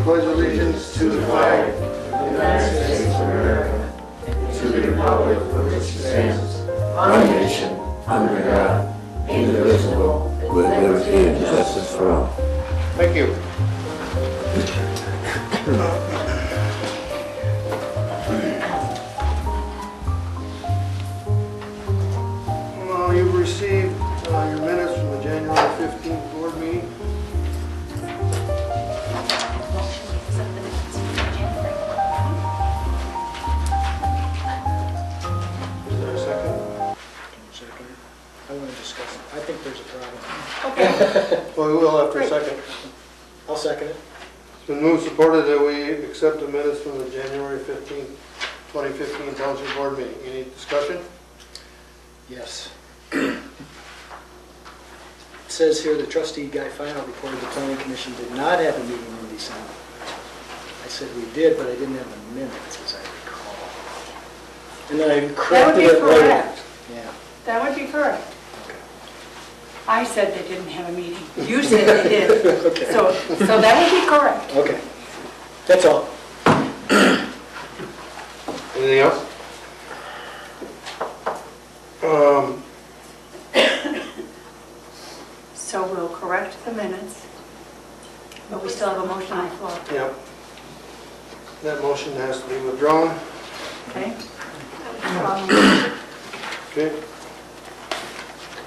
pledge allegiance to the flag of the United States of America and to the republic for which it stands, one nation, under God, indivisible, with liberty and justice for all. Thank you. You've received your minutes from the January 15th board meeting. Is there a second? Second. I want to discuss it. I think there's a problem. Okay. Well, we will after a second. I'll second it. It's been moved, supported that we accept the minutes from the January 15th, 2015 Township Board meeting. Any discussion? Yes. It says here the trustee Guy Finout reported the planning commission did not have a meeting in December. I said we did, but I didn't have the minutes, as I recall. And then I corrected it later. That would be correct. Yeah. That would be correct. Okay. I said they didn't have a meeting. You said they did. Okay. So that would be correct. Okay. That's all. Anything else? So we'll correct the minutes, but we still have a motion on the floor. Yep. That motion has to be withdrawn. Okay? Okay.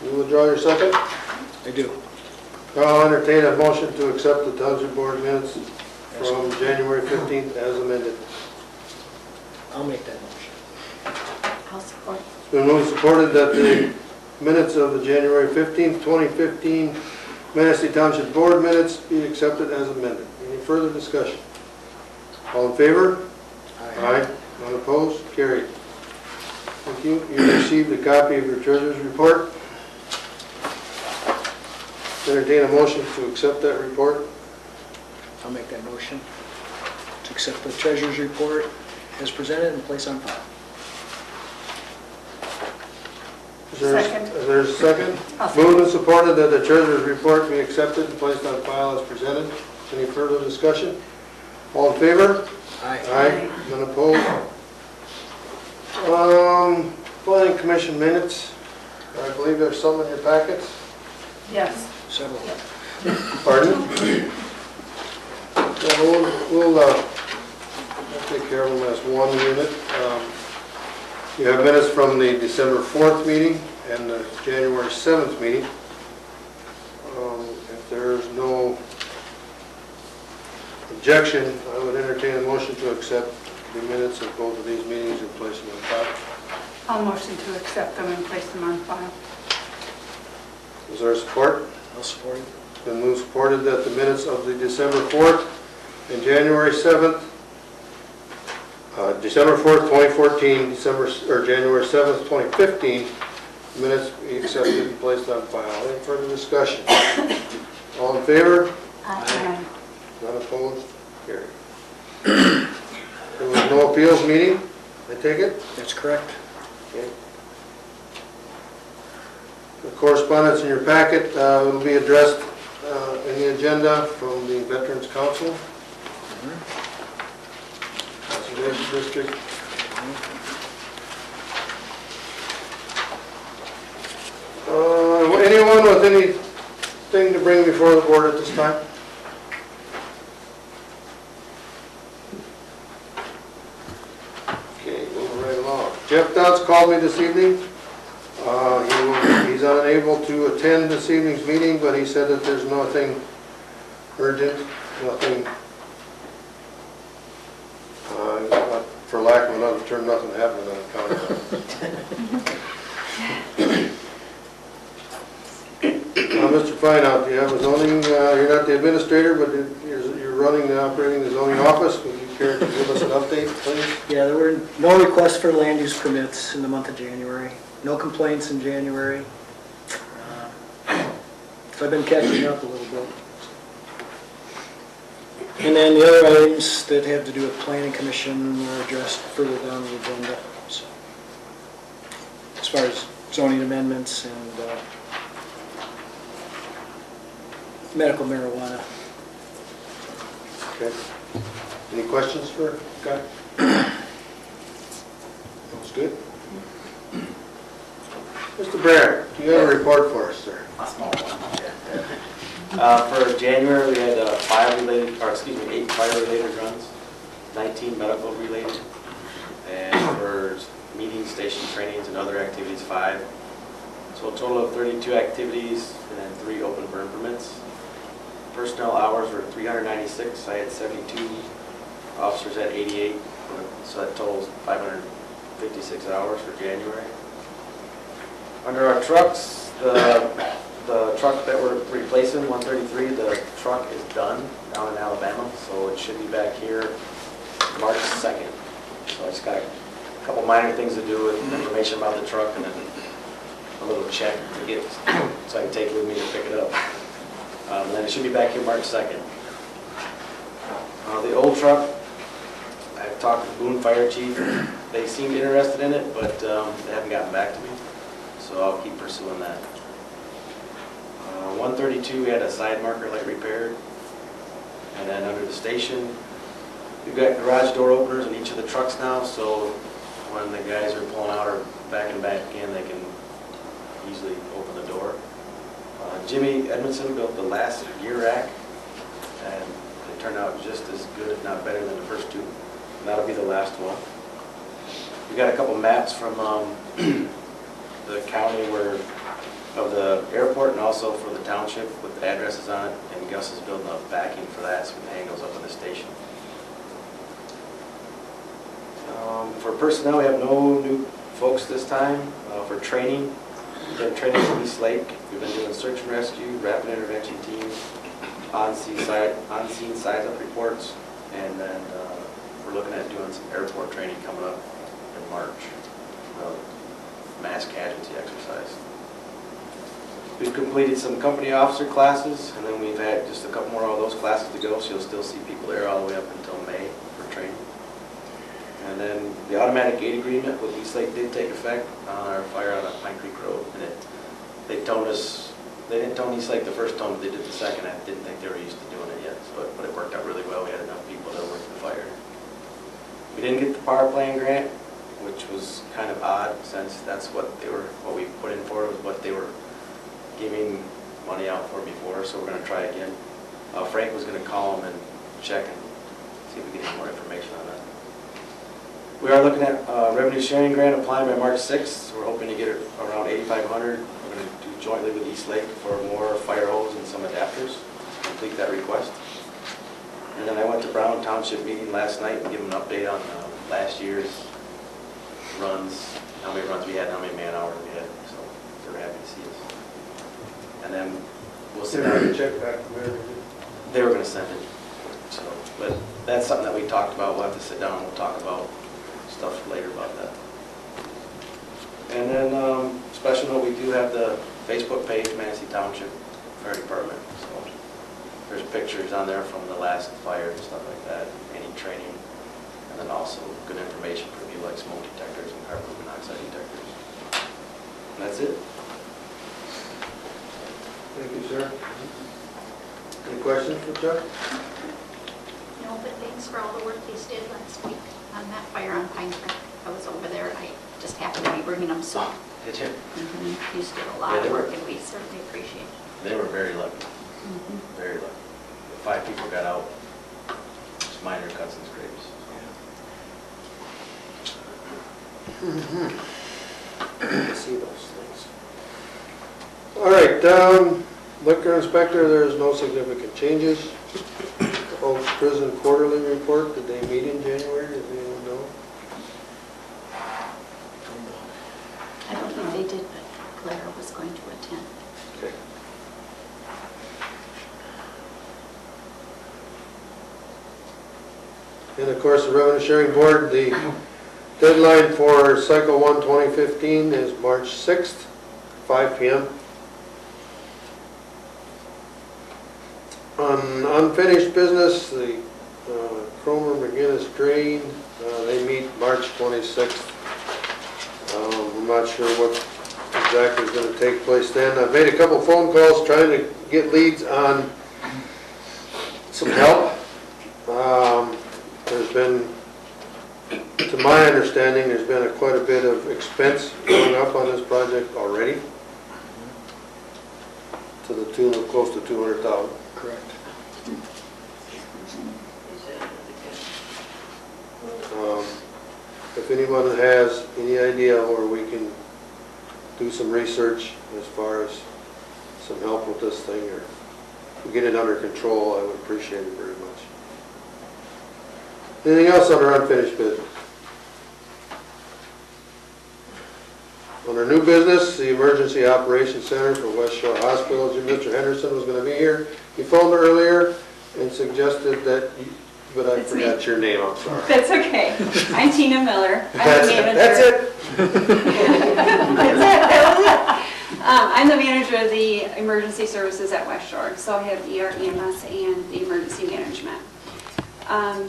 You withdraw your second? I do. I'll entertain a motion to accept the Township Board minutes from January 15th as amended. I'll make that motion. I'll support. It's been moved and supported that the minutes of the January 15th, 2015 Manistee Township Board minutes be accepted as amended. Any further discussion? All in favor? Aye. None opposed? Carried. Thank you. You received a copy of your treasurer's report. Entertain a motion to accept that report. I'll make that motion to accept the treasurer's report as presented and place on file. Second. Is there a second? I'll second. Moved and supported that the treasurer's report be accepted and placed on file as presented. Any further discussion? All in favor? Aye. None opposed? Planning Commission minutes. I believe there's some in your packets. Yes. Several. Pardon? Yeah, we'll take care of them as one unit. You have minutes from the December 4th meeting and the January 7th meeting. If there's no objection, I would entertain a motion to accept the minutes of both of these meetings and place them on file. I'll motion to accept them and place them on file. Is there support? I'll support it. It's been moved and supported that the minutes of the December 4th and January 7th, December 4th, 2014, January 7th, 2015, minutes be accepted and placed on file. Any further discussion? All in favor? Aye. None opposed? Carried. There was no appeals meeting, I take it? That's correct. Okay. The correspondence in your packet will be addressed in the agenda from the Veterans Council. Conservation District. Anyone with anything to bring before the board at this time? Okay, moving right along. Jeff Dodds called me this evening. He's unable to attend this evening's meeting, but he said that there's nothing urgent, nothing, for lack of another term, nothing happening on the county. Mr. Finout, you have a zoning, you're not the administrator, but you're running, operating the zoning office. Would you care to give us an update, please? Yeah, there were no requests for land use permits in the month of January. No complaints in January. So I've been catching up a little bit. And then the other items that have to do with planning commission were addressed further down the agenda. So, as far as zoning amendments and medical marijuana. Okay. Any questions for Guy? That's good. Mr. Barrett, do you have a report for us, sir? A small one, for January, we had 8 fire-related runs, 19 medical-related, and for meeting station trainings and other activities, 5. So a total of 32 activities and then 3 open burn permits. Personnel hours were 396. I had 72. Officers had 88. So that totals 556 hours for January. Under our trucks, the truck that we're replacing, 133, the truck is done down in Alabama, so it should be back here March 2nd. So I just got a couple minor things to do with information about the truck and then a little check to get so I can take it with me to pick it up. And then it should be back here March 2nd. The old truck, I've talked to the Boone Fire Chief. They seemed interested in it, but they haven't gotten back to me. So I'll keep pursuing that. 132, we had a side marker light repaired. And then under the station, we've got garage door openers in each of the trucks now, so when the guys are pulling out or backing back in, they can easily open the door. Jimmy Edmondson built the last gear rack, and it turned out just as good, if not better, than the first 2. And that'll be the last one. We got a couple maps from the county of the airport and also for the township with the addresses on it, and Gus is building a backing for that so we can hang those up in the station. For personnel, we have no new folks this time. For training, we've been training in East Lake. We've been doing search and rescue, rapid intervention teams, on-scene size-up reports, and then we're looking at doing some airport training coming up in March. Mass casualty exercise. We've completed some company officer classes, and then we've had just a couple more of those classes to go, so you'll still see people there all the way up until May for training. And then the automatic gate agreement with East Lake did take effect on our fire out on Pine Creek Road, and they didn't tone East Lake the first tone, but they did the second. I didn't think they were used to doing it yet, but it worked out really well. We had enough people that worked the fire. We didn't get the power plant grant, which was kind of odd since that's what we put in for was what they were giving money out for before, so we're going to try again. Frank was going to call them and check and see if we get any more information on that. We are looking at revenue sharing grant applying by March 6th. We're hoping to get it around $8,500. We're going to do jointly with East Lake for more fire hose and some adapters. Complete that request. And then I went to Brown Township meeting last night and give them an update on last year's runs, how many runs we had, how many man hours we had, so they're happy to see us. And then we'll sit down. Check back from there. They were going to send it, so, but that's something that we talked about. We'll have to sit down and we'll talk about stuff later about that. And then special note, we do have the Facebook page, Manistee Township Fire Department, so there's pictures on there from the last fire and stuff like that, any training, and then also good information for people like smoke detectors and carbon monoxide detectors. And that's it. Thank you, sir. Any questions for Chuck? No, but thanks for all the work you did last week on that fire on Pine Creek. I was over there and I just happened to be bringing them some. Did you? You just did a lot of work and we certainly appreciate it. They were very lucky, very lucky. The 5 people got out, just minor cuts and scrapes. You see those things. All right, liquor inspector, there is no significant changes. Oaks Prison Quarterly Report, did they meet in January? Does anyone know? I don't think they did, but Clara was going to attend. Okay. And of course, the Revenue Sharing Board, the deadline for Cycle 1 2015 is March 6th, 5 p.m. On unfinished business, the Cromer McGinnis Drain, they meet March 26th. I'm not sure what exactly is going to take place then. I've made a couple phone calls trying to get leads on some help. there's been, to my understanding, there's been quite a bit of expense going up on this project already, to the tune of close to $200,000. Correct. If anyone has any idea where we can do some research as far as some help with this thing, or get it under control, I would appreciate it very much. Anything else under unfinished business? Under new business, the Emergency Operations Center for West Shore Hospital. Mr. Henderson was going to be here. He phoned earlier and suggested that, but I It's me. forgot your name, I'm sorry. That's okay. I'm Tina Miller. I'm That's the it. manager. That's it. That was it. I'm the manager of the emergency services at West Shore, so I have ER, EMS, and the emergency management.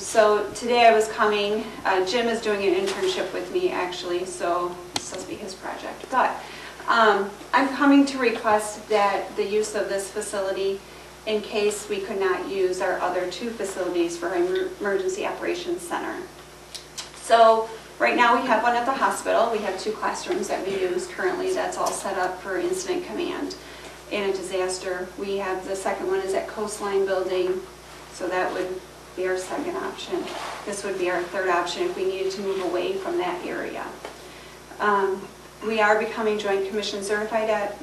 So today I was coming, Jim is doing an internship with me actually, so this will be his project. But I'm coming to request that the use of this facility in case we could not use our other two facilities for our emergency operations center. So right now we have one at the hospital. We have two classrooms that we use currently. That's all set up for incident command in a disaster. We have the second one is at Coastline Building, so that would be our second option. This would be our third option if we needed to move away from that area. We are becoming Joint Commission certified at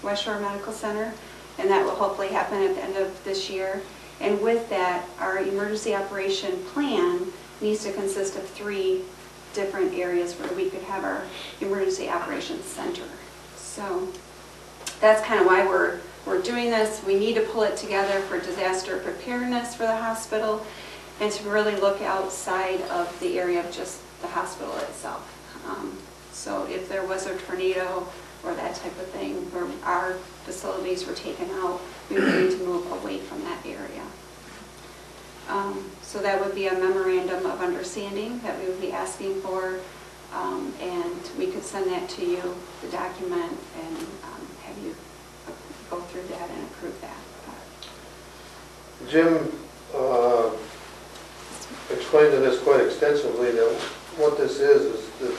West Shore Medical Center, and that will hopefully happen at the end of this year. And with that, our emergency operation plan needs to consist of 3 different areas where we could have our emergency operations center. So that's kind of why we're doing this. We need to pull it together for disaster preparedness for the hospital and to really look outside of the area of just the hospital itself. So if there was a tornado or that type of thing where our facilities were taken out, we would need to move away from that area. So that would be a memorandum of understanding that we would be asking for, and we could send that to you, the document, and have you go through that and approve that. Jim explained to us quite extensively that what this is that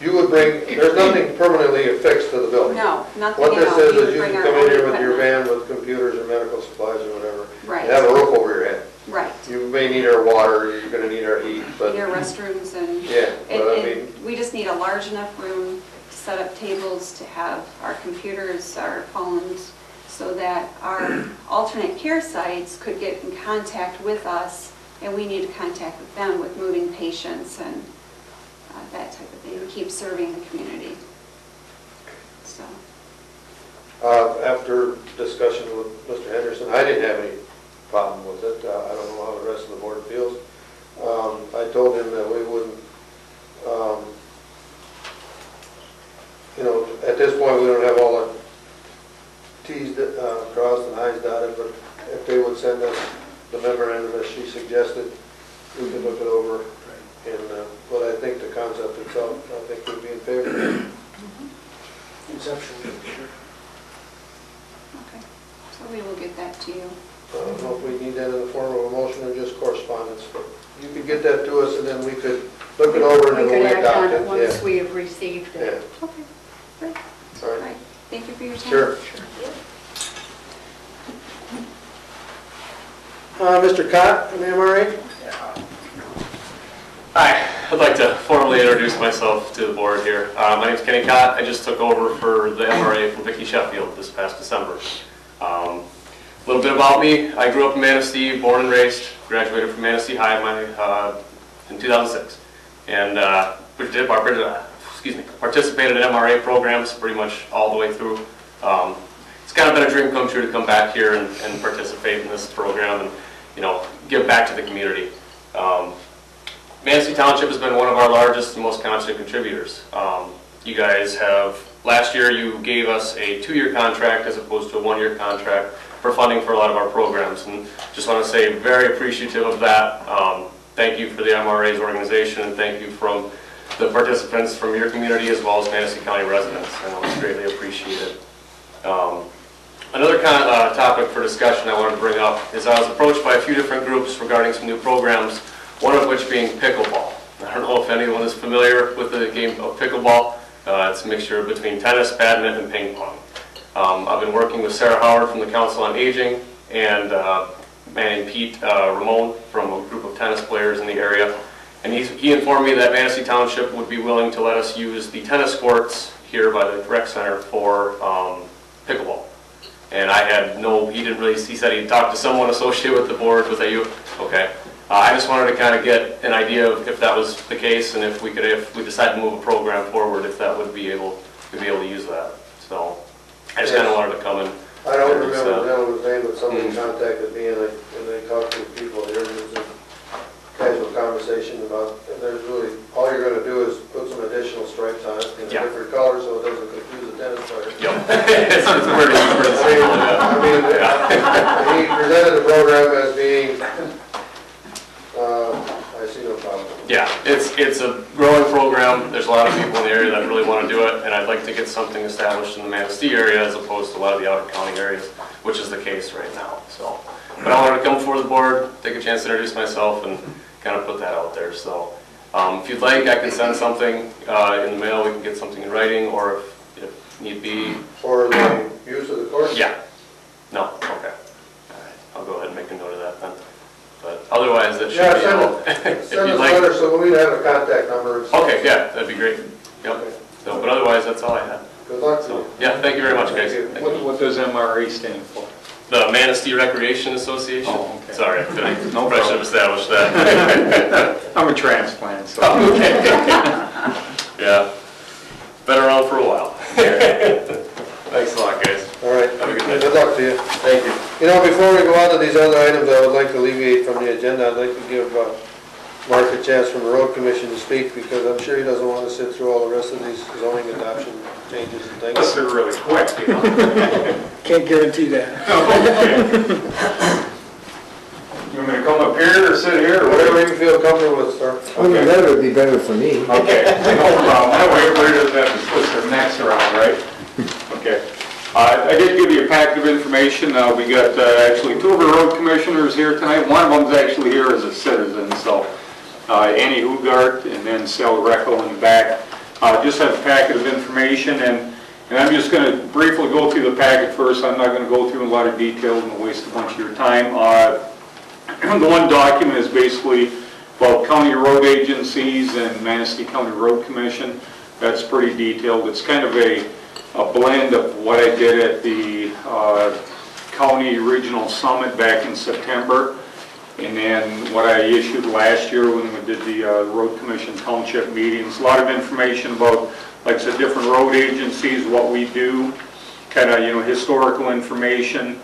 you would bring, there's nothing permanently affixed to the building. No, nothing What at this all. is We would is you bring can our come in own here with your equipment. van with computers or medical supplies or whatever. Right. And have a roof over your head. Right. You may need our water, you're going to need our heat, but Your restrooms and. yeah, but I mean, We just need a large enough room to set up tables, to have our computers, our phones, so that our alternate care sites could get in contact with us, and we need to contact with them with moving patients and that type of thing, to keep serving the community. So. after discussion with Mr. Henderson, I didn't have any problem with it. I don't know how the rest of the board feels. I told him that we wouldn't, at this point, we don't have all the T's crossed and I's dotted, but if they would send us the memorandum as she suggested, we could look it over. And, but I think the concept itself, I think we'd be in favor of it. Conceptually, sure. Okay, so we will get that to you. I don't know if we need that in the form of a motion or just correspondence, but you could get that to us and then we could look it over and We then could we'll act on adopt it it. once Yeah. we have received it. Yeah, Okay, great. all All right. right, thank you for your time. Sure. Mr. Cott from the MRA? Hi, I'd like to formally introduce myself to the board here. My name's Kenny Cott. I just took over for the MRA from Vicki Sheffield this past December. A little bit about me. I grew up in Manistee, born and raised, graduated from Manistee High in 2006. And participated in MRA programs pretty much all the way through. It's kind of been a dream come true to come back here and participate in this program and, give back to the community. Manistee Township has been one of our largest and most constant contributors. You guys last year you gave us a 2-year contract as opposed to a 1-year contract for funding for a lot of our programs, and just want to say very appreciative of that. Thank you for the MRA's organization, and thank you from the participants from your community as well as Manistee County residents. I know it's greatly appreciated. Another topic for discussion I wanted to bring up is I was approached by a few different groups regarding some new programs one of which being pickleball. I don't know if anyone is familiar with the game of pickleball. It's a mixture between tennis, badminton, and ping pong. I've been working with Sarah Howard from the Council on Aging and Manning Pete Ramon from a group of tennis players in the area. And he informed me that Manistee Township would be willing to let us use the tennis courts here by the rec center for pickleball. And I had he said he'd talked to someone associated with the board. Was that you? Okay. I just wanted to kind of get an idea of if that was the case, and if we decide to move a program forward, if that would be able to use that. So I just kind of wanted to come in. I don't remember the gentleman's name, but somebody contacted me and they talked to people there. There was a casual conversation about, and there's really, all you're going to do is put some additional stripes on it in a different color so it doesn't confuse the tennis player. Yep. It's pretty simple. He presented the program as being, I see no problem. Yeah, it's a growing program. There's a lot of people in the area that really want to do it, and I'd like to get something established in the Manistee area as opposed to a lot of the outer county areas, which is the case right now. So, but I wanted to come before the board, take a chance to introduce myself, and kind of put that out there. So, if you'd like, I can send something in the mail. We can get something in writing, or if need be. For the use of the course? Yeah. No. Okay. All right. I'll go ahead and make a note of that then. But otherwise, that should be all. Send us a letter so we have a contact number. Okay, yeah, that'd be great. Yep. Okay. So, but otherwise, that's all I had. Good luck to So, you. yeah, thank you very much, guys. Thank you. Thank you. What does MRA stand for? The Manistee Recreation Association. Oh, okay. Sorry, I No probably should have established that. I'm a transplant, so. Okay. Yeah. Been around for a while. Thanks a lot, guys. All right. Have a good night. Good luck to you. Thank you. You know, before we go on to these other items, I would like to alleviate from the agenda. I'd like to give Mark a chance from the road commission to speak, because I'm sure he doesn't want to sit through all the rest of these zoning adoption changes and things. Unless they're really quick, you know. Can't guarantee that. You want me to come up here or sit here or Whatever whatever? you feel comfortable with, sir. Well, the letter would be better for me. Okay, no problem. That way everybody doesn't have to twist their necks around, right? Okay. I did give you a packet of information. We got actually two of our road commissioners here tonight. One of them's actually here as a citizen, so Annie Hugart and then Sal Reckel in the back. Just have a packet of information, and I'm just going to briefly go through the packet first. I'm not going to go through a lot of detail and waste a bunch of your time. The one document is basically about county road agencies and Manistee County Road Commission. That's pretty detailed. It's kind of a blend of what I did at the County Regional Summit back in September, and then what I issued last year when we did the Road Commission Township meetings. A lot of information about, like I said, different road agencies, what we do, kind of, historical information,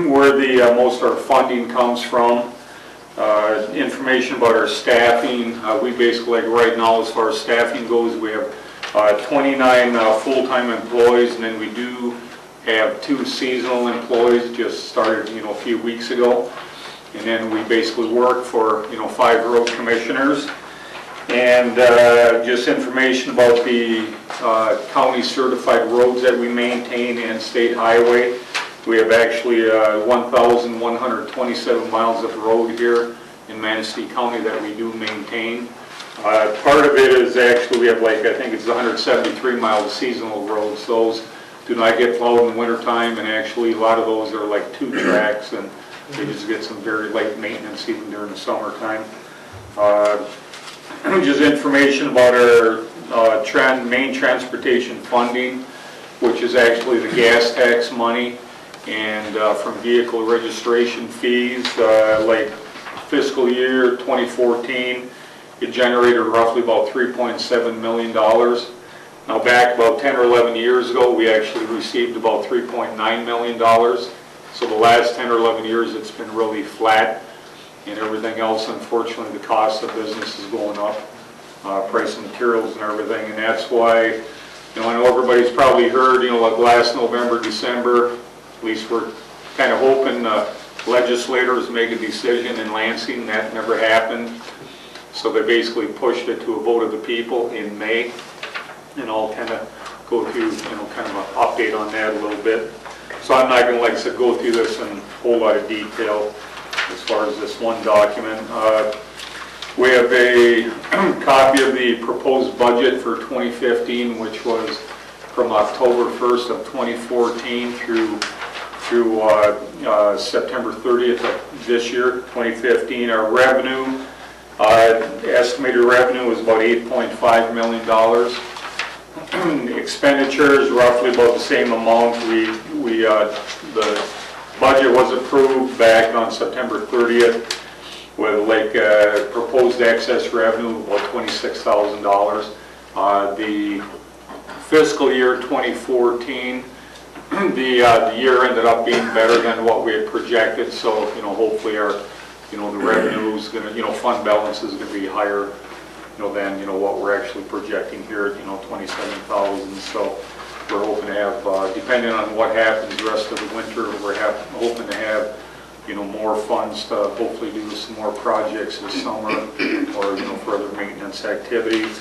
where the most of our funding comes from, information about our staffing. We basically, like right now, as far as staffing goes, we have 29 full-time employees, and then we do have 2 seasonal employees, just started, a few weeks ago. And then we basically work for, 5 road commissioners. And just information about the county certified roads that we maintain and state highway. We have actually 1,127 miles of road here in Manistee County that we do maintain. Part of it is actually, we have I think it's 173 miles of seasonal roads. Those do not get plowed in the wintertime, and actually a lot of those are like 2 tracks, and they just get some very light maintenance even during the summertime. Just information about our main transportation funding, which is actually the gas tax money, and from vehicle registration fees, like fiscal year 2014, it generated roughly about $3.7 million. Now back about 10 or 11 years ago, we actually received about $3.9 million. So the last 10 or 11 years, it's been really flat, and everything else, unfortunately, the cost of business is going up, price of materials and everything, and that's why, I know everybody's probably heard, like last November, December, at least we're kind of hoping legislators make a decision in Lansing. That never happened. So they basically pushed it to a vote of the people in May, and I'll kind of go through, kind of an update on that a little bit. So I'm not going to, like I said, go through this in a whole lot of detail. as far as this one document. We have a copy of the proposed budget for 2015, which was from October 1st of 2014 through September 30th of this year, 2015. Our revenue, estimated revenue was about $8.5 million. Expenditures roughly about the same amount. The budget was approved back on September 30th with proposed excess revenue of about $26,000. The fiscal year 2014, the year ended up being better than what we had projected. So hopefully our the revenue is going to fund balance is going to be higher than what we're actually projecting here at 27,000. So we're hoping to have, depending on what happens the rest of the winter, we're hoping to have more funds to hopefully do some more projects this summer or further maintenance activities.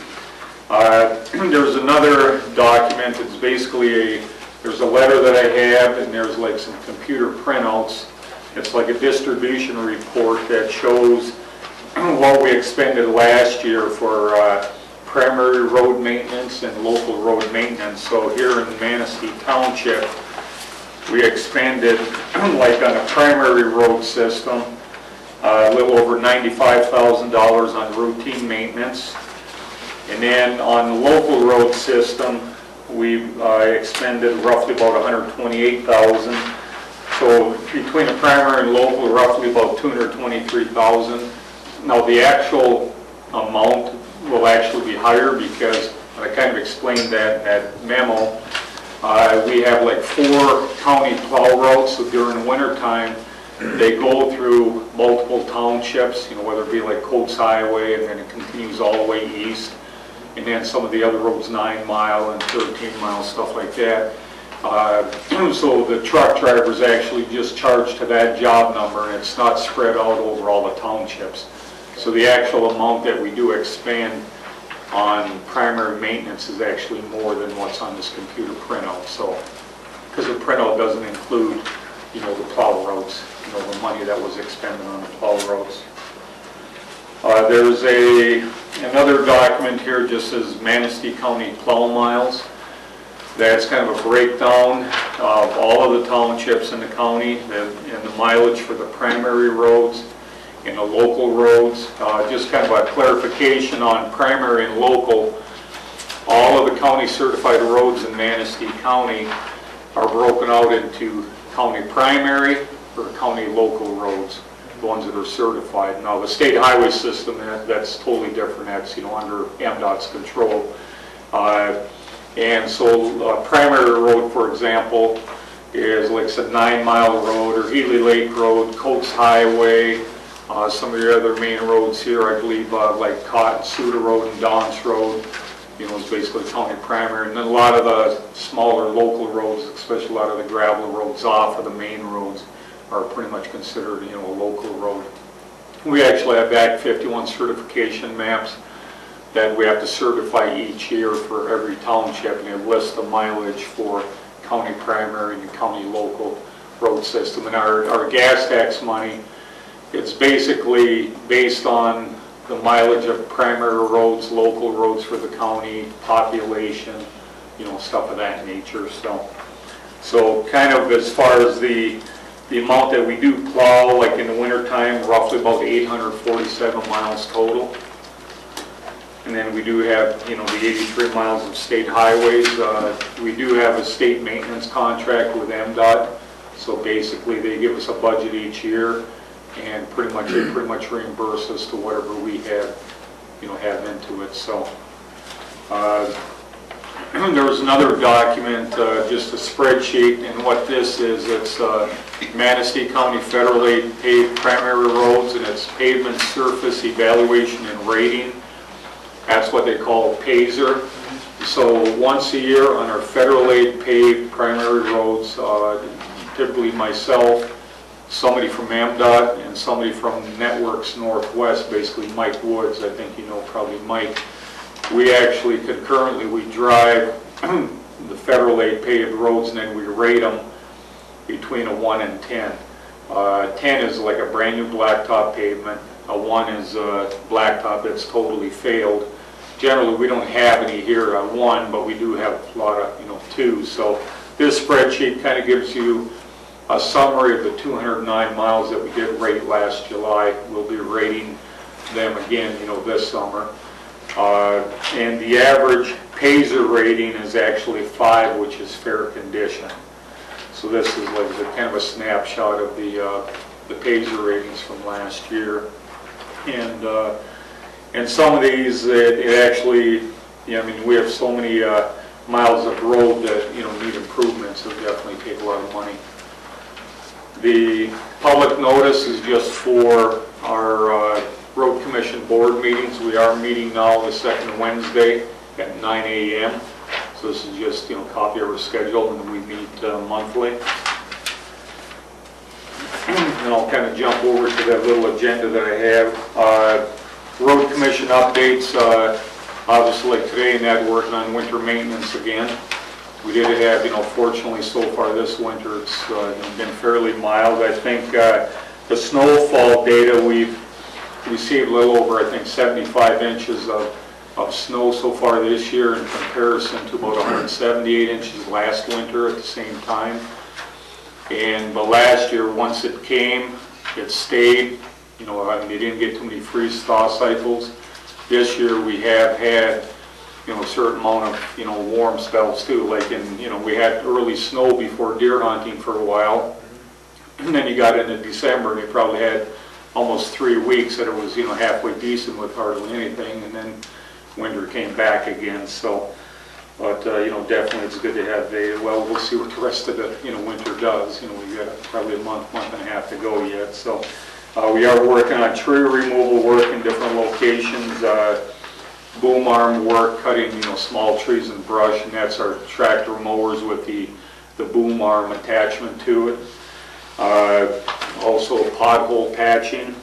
There's another document. It's basically there's a letter that I have, and there's like some computer printouts. It's like a distribution report that shows what we expended last year for primary road maintenance and local road maintenance. So here in Manistee Township, we expended, like on a primary road system, a little over $95,000 on routine maintenance. And then on the local road system, we expended roughly about $128,000. So between the primary and local, roughly about $223,000. Now the actual amount will actually be higher because I kind of explained that memo. We have like 4 county plow routes, so during the winter time they go through multiple townships, whether it be like Coates Highway, and then it continues all the way east, and then some of the other roads 9 mile and 13 mile, stuff like that. So the truck drivers actually just charge to that job number, and it's not spread out over all the townships. So the actual amount that we do expend on primary maintenance is actually more than what's on this computer printout. So, because the printout doesn't include, the plow roads, the money that was expended on the plow roads. There's another document here just says Manistee County plow miles. That's kind of a breakdown of all of the townships in the county and the mileage for the primary roads and the local roads. Just kind of a clarification on primary and local. All of the county certified roads in Manistee County are broken out into county primary or county local roads, the ones that are certified. Now the state highway system, that's totally different. That's under MDOT's control. And so primary road, for example, is like it's a 9 mile road, or Healy Lake Road, Coates Highway, some of the other main roads here, I believe, like Cotton, Suda Road and Don's Road, is basically county primary. And then a lot of the smaller local roads, especially a lot of the gravel roads off of the main roads, are pretty much considered, a local road. We actually have Act 51 certification maps that we have to certify each year for every township, and it lists the mileage for county primary and county local road system. And our gas tax money, it's basically based on the mileage of primary roads, local roads for the county, population, stuff of that nature. So kind of as far as the amount that we do plow, like in the wintertime, roughly about 847 miles total. And then we do have, the 83 miles of state highways. We do have a state maintenance contract with MDOT. So basically they give us a budget each year, and they pretty much reimburse us to whatever we have, have into it. So there was another document, just a spreadsheet, and what this is, it's Manistee County Federal Aid paved primary roads, and it's pavement surface evaluation and rating. That's what they call PASER. So once a year on our federal aid paved primary roads, typically myself, somebody from MDOT, and somebody from Networks Northwest, basically Mike Woods, I think probably Mike. We actually concurrently, we drive the federal aid paved roads, and then we rate them between a 1 and 10. 10 is like a brand new blacktop pavement. 1 is blacktop that's totally failed. Generally, we don't have any here on 1, but we do have a lot of, 2. So this spreadsheet kind of gives you a summary of the 209 miles that we did rate last July. We'll be rating them again, this summer. And the average Paiser rating is actually 5, which is fair condition. So this is like kind of a snapshot of the Paiser ratings from last year. And some of these, it actually, we have so many miles of road that, need improvements, so definitely take a lot of money. The public notice is just for our road commission board meetings. We are meeting now the second Wednesday at 9 a.m. So this is just, copy of our schedule, and we meet monthly. And I'll kind of jump over to that little agenda that I have. Road commission updates, obviously like today, and that working on winter maintenance again. We did have, fortunately so far this winter, it's been fairly mild. I think the snowfall data, we've received a little over, I think, 75 inches of snow so far this year in comparison to about 178 inches last winter at the same time. But last year, once it came, it stayed. They didn't get too many freeze-thaw cycles. This year, we have had, a certain amount of, warm spells too. Like we had early snow before deer hunting for a while. And then you got into December, and you probably had almost 3 weeks that it was, halfway decent with hardly anything. And then winter came back again. So, but, definitely it's good to have we'll see what the rest of the, winter does. We've got probably a month and a half to go yet. So we are working on tree removal work in different locations, boom arm work, cutting, small trees and brush, and that's our tractor mowers with the boom arm attachment to it. Also pothole patching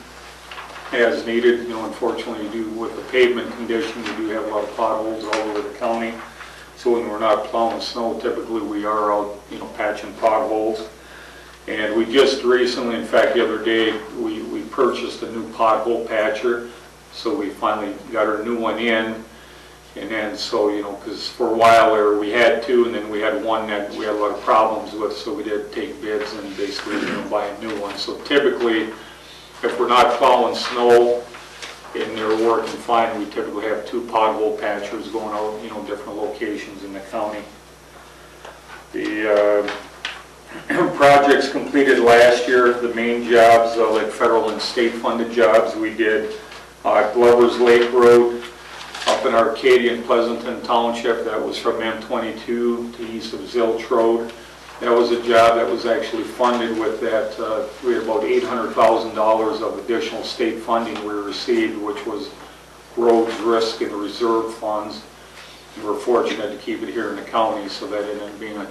as needed. Unfortunately, with the pavement condition, we do have a lot of potholes all over the county. So when we're not plowing snow, typically we are out, patching potholes. And we just recently, in fact, the other day, we purchased a new pothole patcher. So we finally got our new one in. And then, so, because for a while there we had 2, and then we had 1 that we had a lot of problems with, so we did take bids and basically, buy a new one. So typically, if we're not plowing snow and they're working fine, we typically have 2 pothole patchers going out, different locations in the county. The projects completed last year, the main jobs, like federal and state funded jobs, we did Glover's Lake Road up in Arcadia and Pleasanton Township. That was from M22 to east of Zilch Road. That was a job that was actually funded with that. We had about $800,000 of additional state funding we received, which was roads, risk, and reserve funds. And we're fortunate to keep it here in the county, so that ended up being a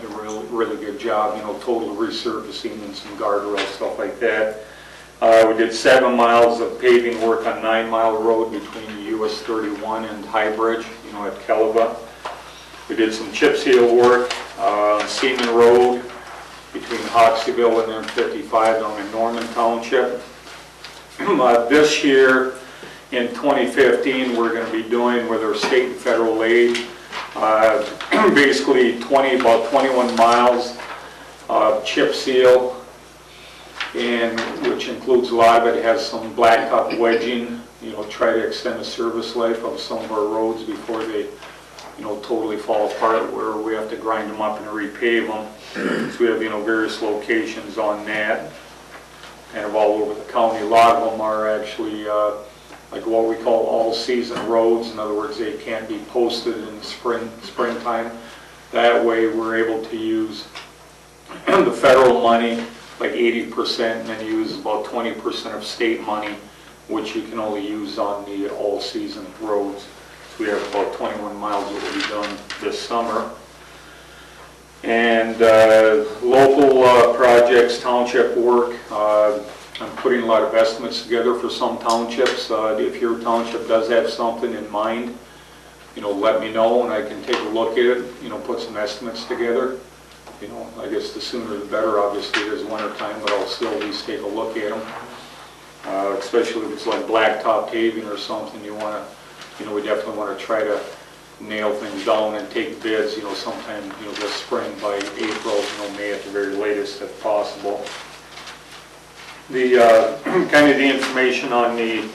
really good job, total resurfacing and some guardrail stuff like that. We did 7 miles of paving work on 9 Mile Road between the US 31 and High Bridge, at Kelva. We did some chip seal work on Seaman Road between Hoxseyville and M55 down in Norman Township. This year, in 2015, we're going to be doing with our state and federal aid, basically about 21 miles of chip seal, and which includes a lot of it has some blacktop wedging, try to extend the service life of some of our roads before they, totally fall apart, where we have to grind them up and repave them. So we have, various locations on that, kind of all over the county. A lot of them are actually like what we call all-season roads. In other words, they can't be posted in the springtime. That way, we're able to use the federal money, like 80%, and then use about 20% of state money, which you can only use on the all-season roads. So we have about 21 miles that will be done this summer. And local projects, township work. I'm putting a lot of estimates together for some townships. If your township does have something in mind, let me know and I can take a look at it, put some estimates together. you know, I guess the sooner the better, obviously, it is winter time, but I'll still at least take a look at them. Especially if it's like blacktop paving or something, you want to, you know, we definitely want to try to nail things down and take bids, you know, sometime, you know, this spring by April, you know, May at the very latest if possible. The kind of the information on the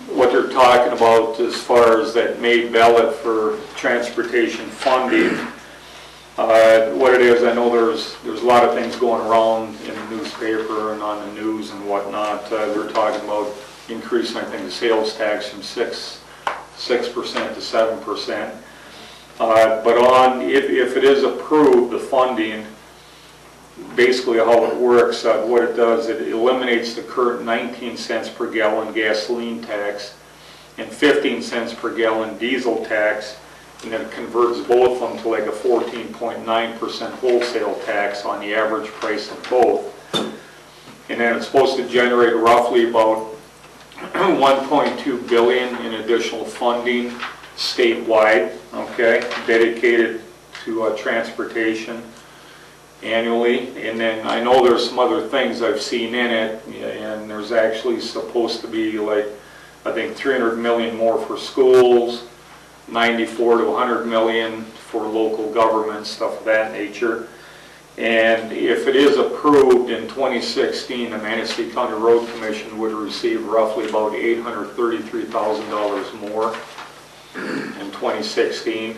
what they're talking about as far as that May ballot for transportation funding. What it is, I know there's a lot of things going around in the newspaper and on the news and whatnot. We're talking about increasing, I think, the sales tax from 6% to 7%. But if it is approved, the funding, basically how it works, what it does, it eliminates the current 19 cents per gallon gasoline tax and 15 cents per gallon diesel tax, and then it converts both of them to like a 14.9% wholesale tax on the average price of both. And then it's supposed to generate roughly about 1.2 billion in additional funding statewide, okay, dedicated to transportation annually. And then I know there's some other things I've seen in it, and there's actually supposed to be like, I think 300 million more for schools, 94 to 100 million for local government, stuff of that nature. And if it is approved in 2016, the Manistee County Road Commission would receive roughly about $833,000 more in 2016.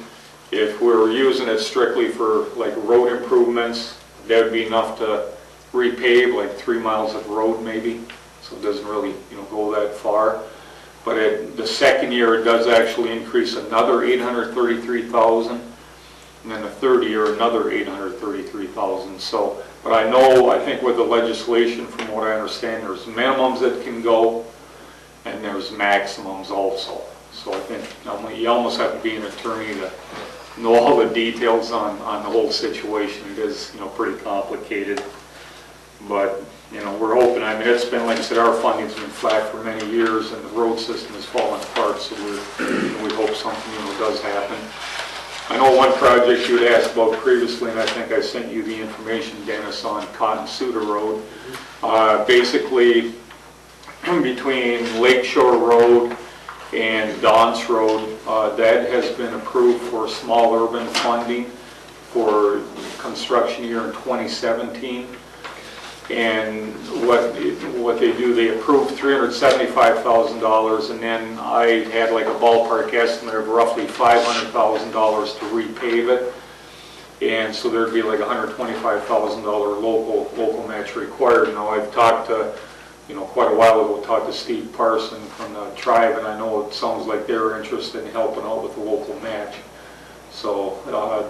If we're using it strictly for like road improvements, that would be enough to repave like 3 miles of road maybe. So it doesn't really, you know, go that far. But the second year it does actually increase another $833,000, and then the third year another $833,000. So, but I know, I think with the legislation, from what I understand, there's minimums that can go, and there's maximums also. So I think you almost have to be an attorney to know all the details on the whole situation. It is, you know, pretty complicated. But, you know, we're hoping, I mean, it's been, like I said, our funding's been flat for many years and the road system has fallen apart, so we hope something, you know, does happen. I know one project you had asked about previously, and I think I sent you the information, Dennis, on Cotton Suda Road. Basically, between Lakeshore Road and Don's Road, that has been approved for small urban funding for construction year in 2017. And what they do, they approved $375,000, and then I had like a ballpark estimate of roughly $500,000 to repave it. And so there'd be like $125,000 local match required. Now I've talked to, you know, quite a while ago, talked to Steve Parson from the tribe, and I know it sounds like they're interested in helping out with the local match. So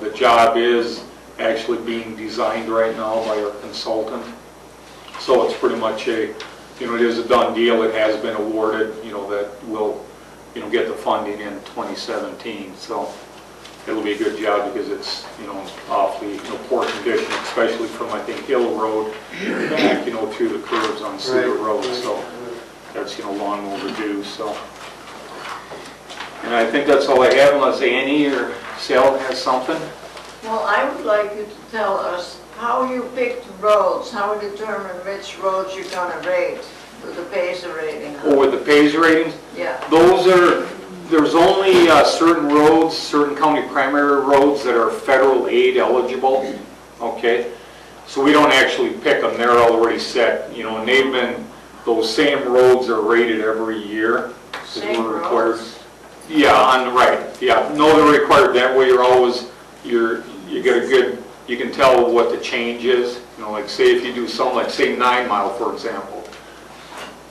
the job is actually being designed right now by our consultant. So it's pretty much a, you know, it is a done deal. It has been awarded, you know, that will, you know, get the funding in 2017. So it'll be a good job because it's, you know, awfully, you know, poor condition, especially from, I think, Hill Road back, you know, through the curves on Cedar Road. So that's, you know, long overdue. So, and I think that's all I have, unless Annie or Sal has something. Well, I would like you to tell us how you picked roads, how you determine which roads you're going to rate with the PASER rating. Oh, with the PASER ratings? Yeah. Those are, there's only certain roads, certain county primary roads that are federal aid eligible, okay? So we don't actually pick them, they're already set, you know, and they've been, those same roads are rated every year. Same roads? Yeah, on the right, yeah. No, they're required, that way you're always, you get a good, you can tell what the change is. You know, like say if you do something like say 9 Mile, for example.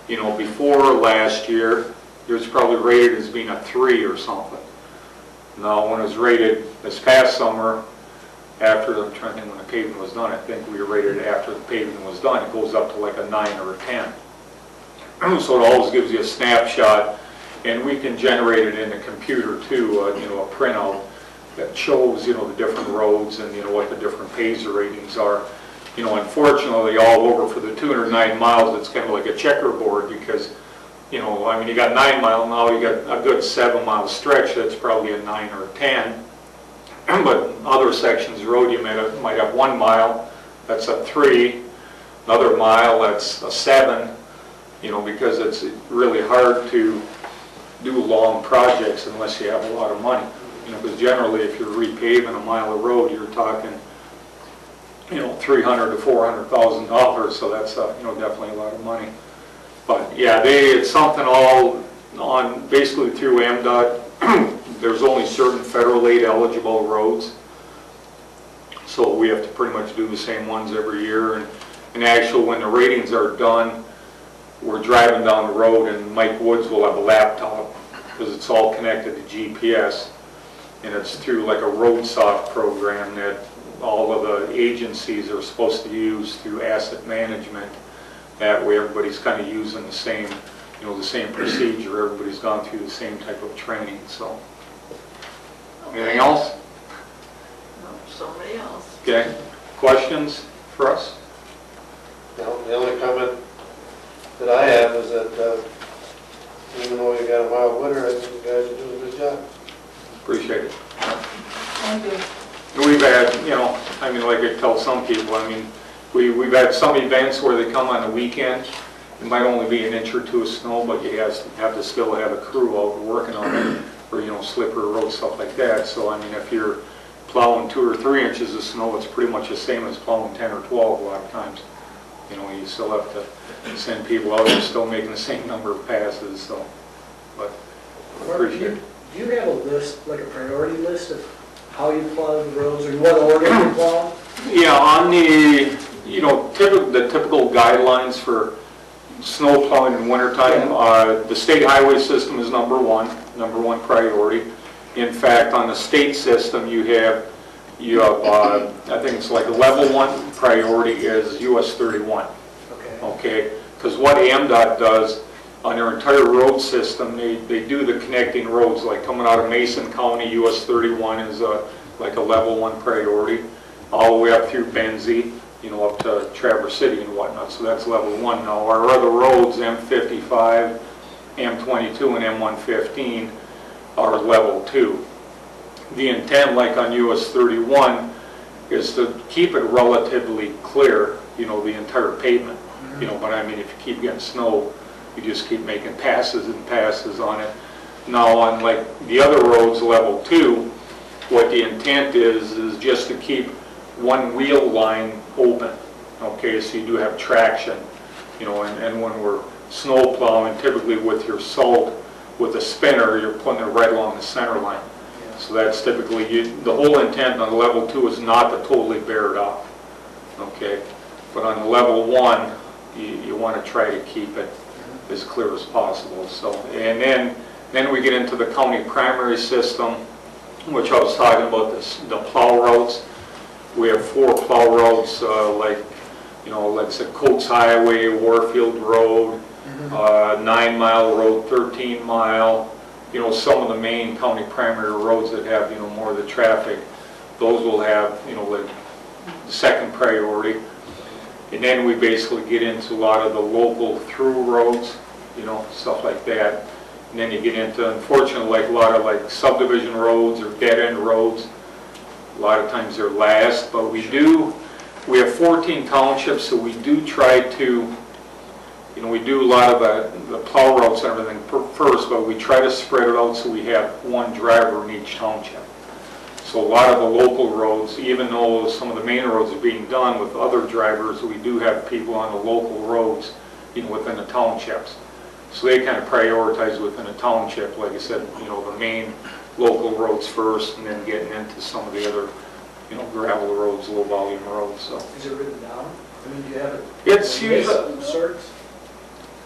You know, before last year, it was probably rated as being a 3 or something. Now, when it was rated this past summer, after, I'm trying to think when the paving was done, I think we were rated after the paving was done, it goes up to like a 9 or a 10. So it always gives you a snapshot, and we can generate it in the computer too, you know, a printout that shows, you know, the different roads and, you know, what the different PASER ratings are. You know, unfortunately, all over for the 209 miles, it's kind of like a checkerboard because, you know, I mean, you got 9 Mile now, you got a good 7 mile stretch that's probably a 9 or a 10. but other sections of road, you might have 1 mile, that's a 3, another mile, that's a 7, you know, because it's really hard to do long projects unless you have a lot of money. You know, because generally if you're repaving a mile of road, you're talking, you know, $300,000 to $400,000, so that's, you know, definitely a lot of money. But yeah, it's something all on, basically through MDOT. There's only certain federal aid eligible roads, so we have to pretty much do the same ones every year. And actually, when the ratings are done, we're driving down the road and Mike Woods will have a laptop because it's all connected to GPS, and it's through like a RoadSoft program that all of the agencies are supposed to use through asset management. That way everybody's kind of using the same, you know, the same procedure. Everybody's gone through the same type of training, so. Anything else? No, somebody else. Okay. Questions for us? No, the only comment that I have is that even though you got a mild winter, I think you guys are doing a good job. Appreciate it. Thank you. We've had, you know, I mean, like I tell some people, I mean, we've had some events where they come on the weekend. It might only be an inch or two of snow, but you have to still have a crew out working on it, or, you know, slippery roads, stuff like that. So, I mean, if you're plowing 2 or 3 inches of snow, it's pretty much the same as plowing 10 or 12 a lot of times. You know, you still have to send people out, they're still making the same number of passes, so, but appreciate it. Do you have a list, like a priority list of how you plow the roads, or what order you plow? Yeah, on the, you know, the typical guidelines for snow plowing in wintertime, the state highway system is number one priority. In fact, on the state system, you have I think it's like a level 1 priority is US 31. Okay, because what MDOT does on their entire road system, they do the connecting roads, like coming out of Mason County, US 31 is like a level 1 priority, all the way up through Benzie, you know, up to Traverse City and whatnot, so that's level 1. Now, our other roads, M55, M22, and M115, are level 2. The intent, like on US 31, is to keep it relatively clear, you know, the entire pavement. You know, but I mean, if you keep getting snow, you just keep making passes and passes on it. Now, on like the other roads, level 2, what the intent is just to keep one wheel line open. Okay, so you do have traction, you know, and when we're snow plowing, typically with your salt, with a spinner, you're putting it right along the center line. So that's typically, the whole intent on level 2 is not to totally bear it off, okay? But on level 1, you want to try to keep it as clear as possible. So, and then we get into the county primary system, which I was talking about, the plow routes. We have 4 plow routes, like, you know, like I said, Coates Highway, Warfield Road, 9-mile road, 13-mile. You know, some of the main county primary roads that have, you know, more of the traffic, those will have, you know, like the second priority. And then we basically get into a lot of the local through roads, you know, stuff like that. And then you get into, unfortunately, like a lot of like subdivision roads or dead-end roads. A lot of times they're last, but we have 14 townships, so we do try to, you know, we do a lot of the plow routes and everything first, but we try to spread it out so we have one driver in each township. So a lot of the local roads, even though some of the main roads are being done with other drivers, we do have people on the local roads, you know, within the townships. So they kind of prioritize within a township, like I said, you know, the main local roads first, and then getting into some of the other, you know, gravel roads, low volume roads. So is it written down? I mean, do you have it? It's usually, sorts?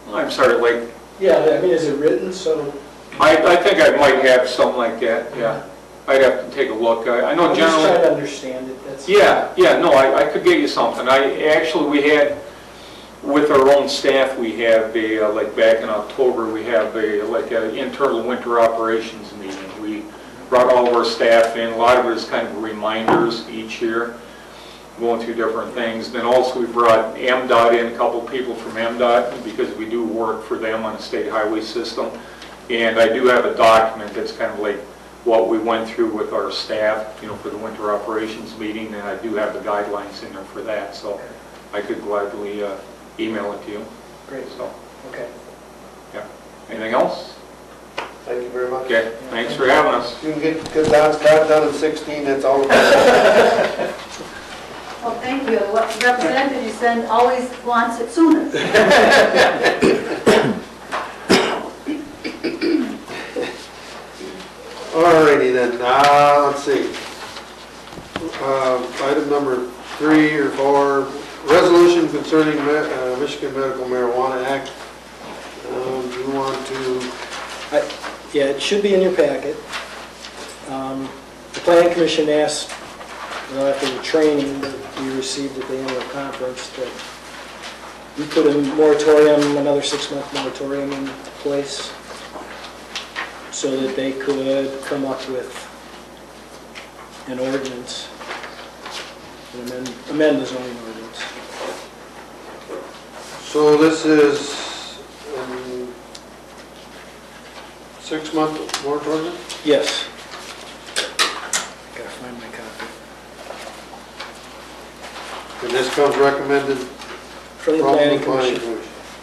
I'm sorry, like, yeah, I mean, is it written so? I think I might have something like that, yeah. I'd have to take a look. I know I'm generally. just trying to understand it. That's Yeah, no, I could get you something. We had, with our own staff, we have a, like back in October, we have an internal winter operations meeting. We brought all of our staff in. A lot of it is kind of reminders each year, going through different things. Then also we brought MDOT in, a couple of people from MDOT, because we do work for them on a state highway system. And I do have a document that's kind of like what we went through with our staff, for the winter operations meeting, and I do have the guidelines in there for that, so I could gladly email it to you. Great, So, okay. yeah. Anything else? Thank you very much. Okay, thanks for having us. You can get Don's cat done in 16, that's all. Well, thank you. What representative you send always wants it sooner. Alrighty then, let's see. Item number 3 or 4, resolution concerning Michigan Medical Marijuana Act. Do you want to, Yeah, it should be in your packet. The planning commission asked, after the training that we received at the annual conference, that we put a moratorium, another 6-month moratorium in place so that they could come up with an ordinance, and amend the zoning ordinance. so this is 6-month moratorium? Yes. Gotta find my copy. And this comes recommended From the planning commission.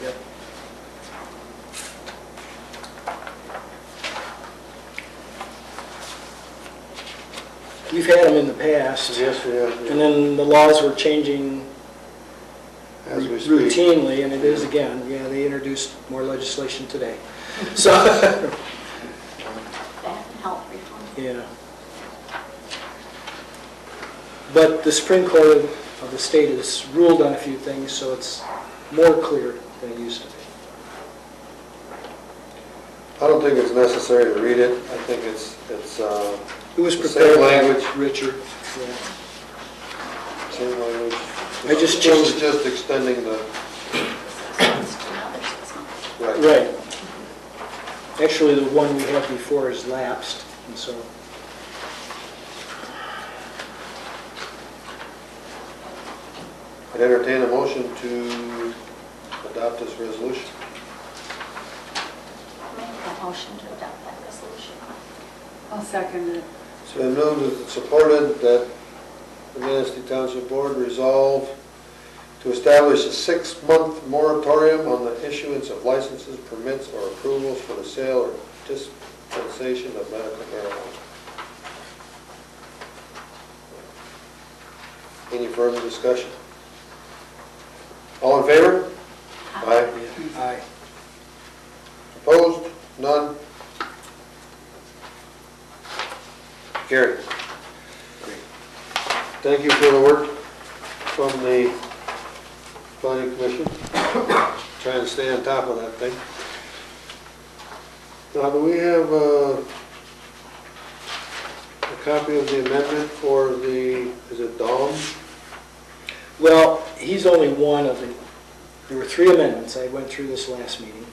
Yep. We've had them in the past, Yes, we have, and then the laws were changing as we speak. routinely, and it is again. Yeah, they introduced more legislation today. So, That and health reform. yeah. But the Supreme Court of the state has ruled on a few things, so it's more clear than it used to be. I don't think it's necessary to read it. I think it's It was the prepared same by language. Richard. Yeah. Same language. I just This changed- is just extending the, right. Right. Actually, the one we had before is lapsed, and so. I'd entertain a motion to adopt this resolution. Make that motion to adopt that resolution. I'll second it. It's been moved and supported that the Manistee Township Board resolve to establish a 6-month moratorium on the issuance of licenses, permits, or approvals for the sale or dispensation of medical marijuana. Any further discussion? All in favor? Aye. Aye. Opposed? None? Carried. Thank you for the work from the planning commission, trying to stay on top of that thing. Now, do we have a copy of the amendment for the, is it Dawn? Well, he's only one of the, there were 3 amendments. I went through this last meeting.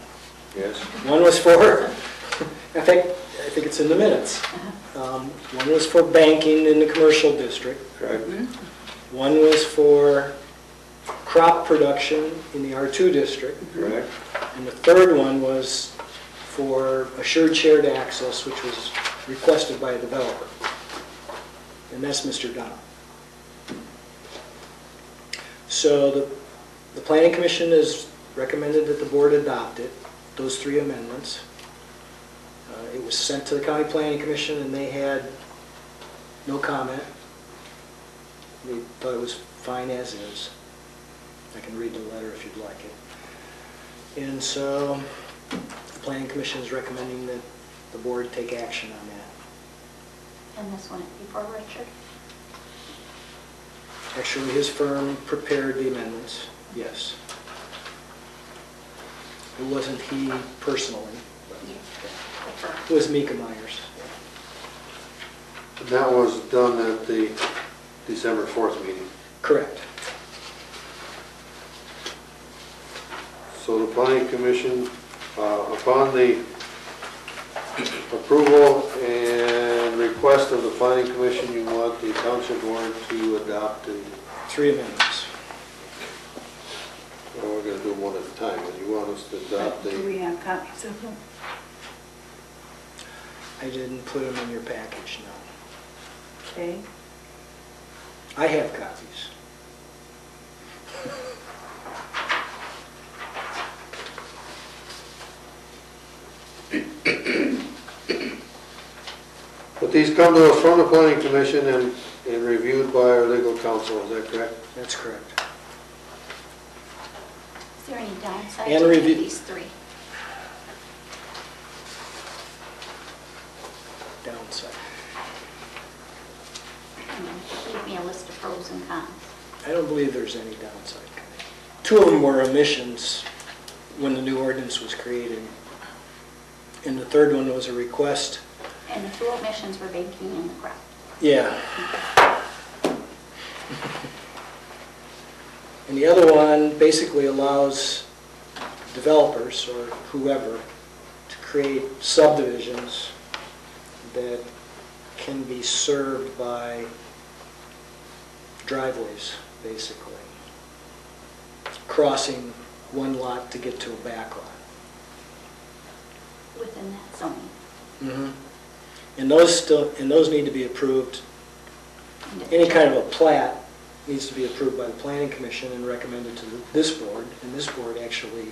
Yes. One was for, I think it's in the minutes. One was for banking in the commercial district. Correct. One was for crop production in the R2 district. Correct. And the third one was for assured shared access, which was requested by a developer. And that's Mr. Dunn. So the planning commission has recommended that the board adopt it, those 3 amendments. It was sent to the county planning commission and they had no comment. They thought it was fine as is. I can read the letter if you'd like it. And so the planning commission is recommending that the board take action on that. And this one before Richard. Actually, his firm prepared the amendments, yes. It wasn't he personally, but it was Mika Myers. And that was done at the December 4th meeting. Correct. So the planning commission, upon the approval and request of the planning commission, you want the township board to adopt the, 3 amendments. well, we're going to do them one at a time, and you want us to adopt Do the, we have copies of them? I didn't put them in your package, no. Okay. I have copies. But these come to us from the planning commission and reviewed by our legal counsel, is that correct? That's correct. Is there any downside And to any review- of these three? Downside. Give me a list of pros and cons. I don't believe there's any downside. Two of them were omissions when the new ordinance was created. And the third one was a request. And the two omissions were banking in the crop. Yeah. And the other one basically allows developers or whoever to create subdivisions that can be served by driveways, basically. Crossing one lot to get to a back lot. Within that zoning. Mhm. And those need to be approved. Any kind of a plat needs to be approved by the planning commission and recommended to this board, and this board actually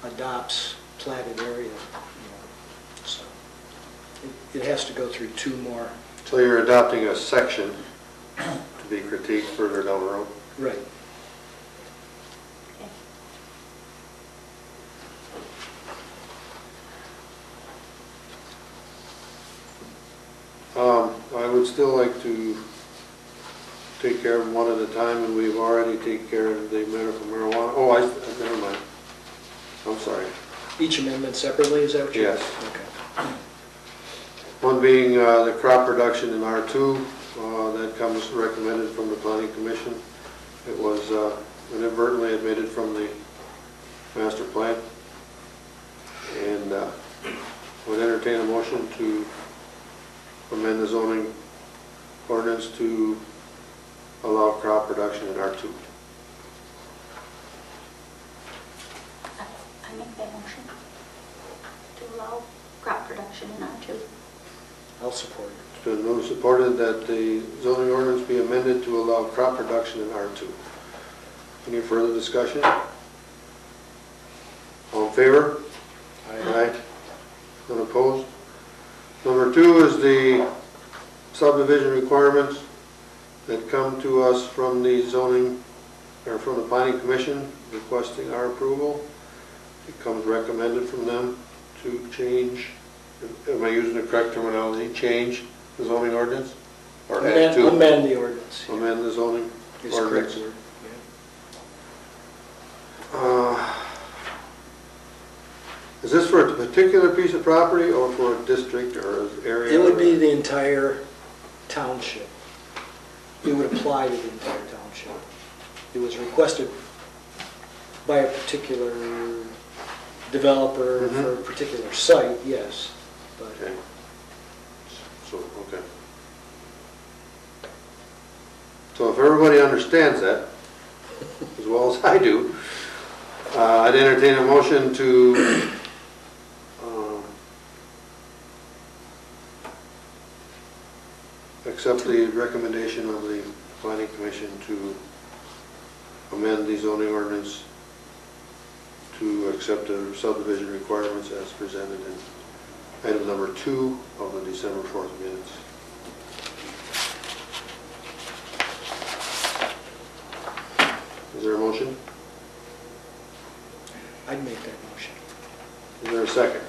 adopts platted area, you know, so it has to go through two more. So you're adopting a section to be critiqued further down the road? Right. I would still like to take care of them one at a time, and we've already taken care of the medical marijuana. Oh, never mind. I'm sorry. Each amendment separately, is that what you're? Yes. Okay. One being the crop production in R2, that comes recommended from the planning commission. It was inadvertently omitted from the master plan. And would entertain a motion to amend the zoning ordinance to allow crop production in R2. I make that motion to allow crop production in R2. I'll support it. It's been moved and supported that the zoning ordinance be amended to allow crop production in R2. Any further discussion? All in favor? Aye. None opposed? Number 2 is the subdivision requirements that come to us from the zoning, or from the planning commission requesting our approval. It comes recommended from them to change, am I using the correct terminology, change the zoning ordinance? Or add to? Amend the ordinance. Amend the zoning Is the correct ordinance. word. Is this for a particular piece of property or for a district or an area? It would be the entire township. It would apply to the entire township. It was requested by a particular developer for a particular site, yes. But Okay. So, okay. So if everybody understands that, as well as I do, I'd entertain a motion to accept the recommendation of the planning commission to amend the zoning ordinance to accept the subdivision requirements as presented in item number 2 of the December 4th minutes. Is there a motion? I'd make that motion. Is there a second?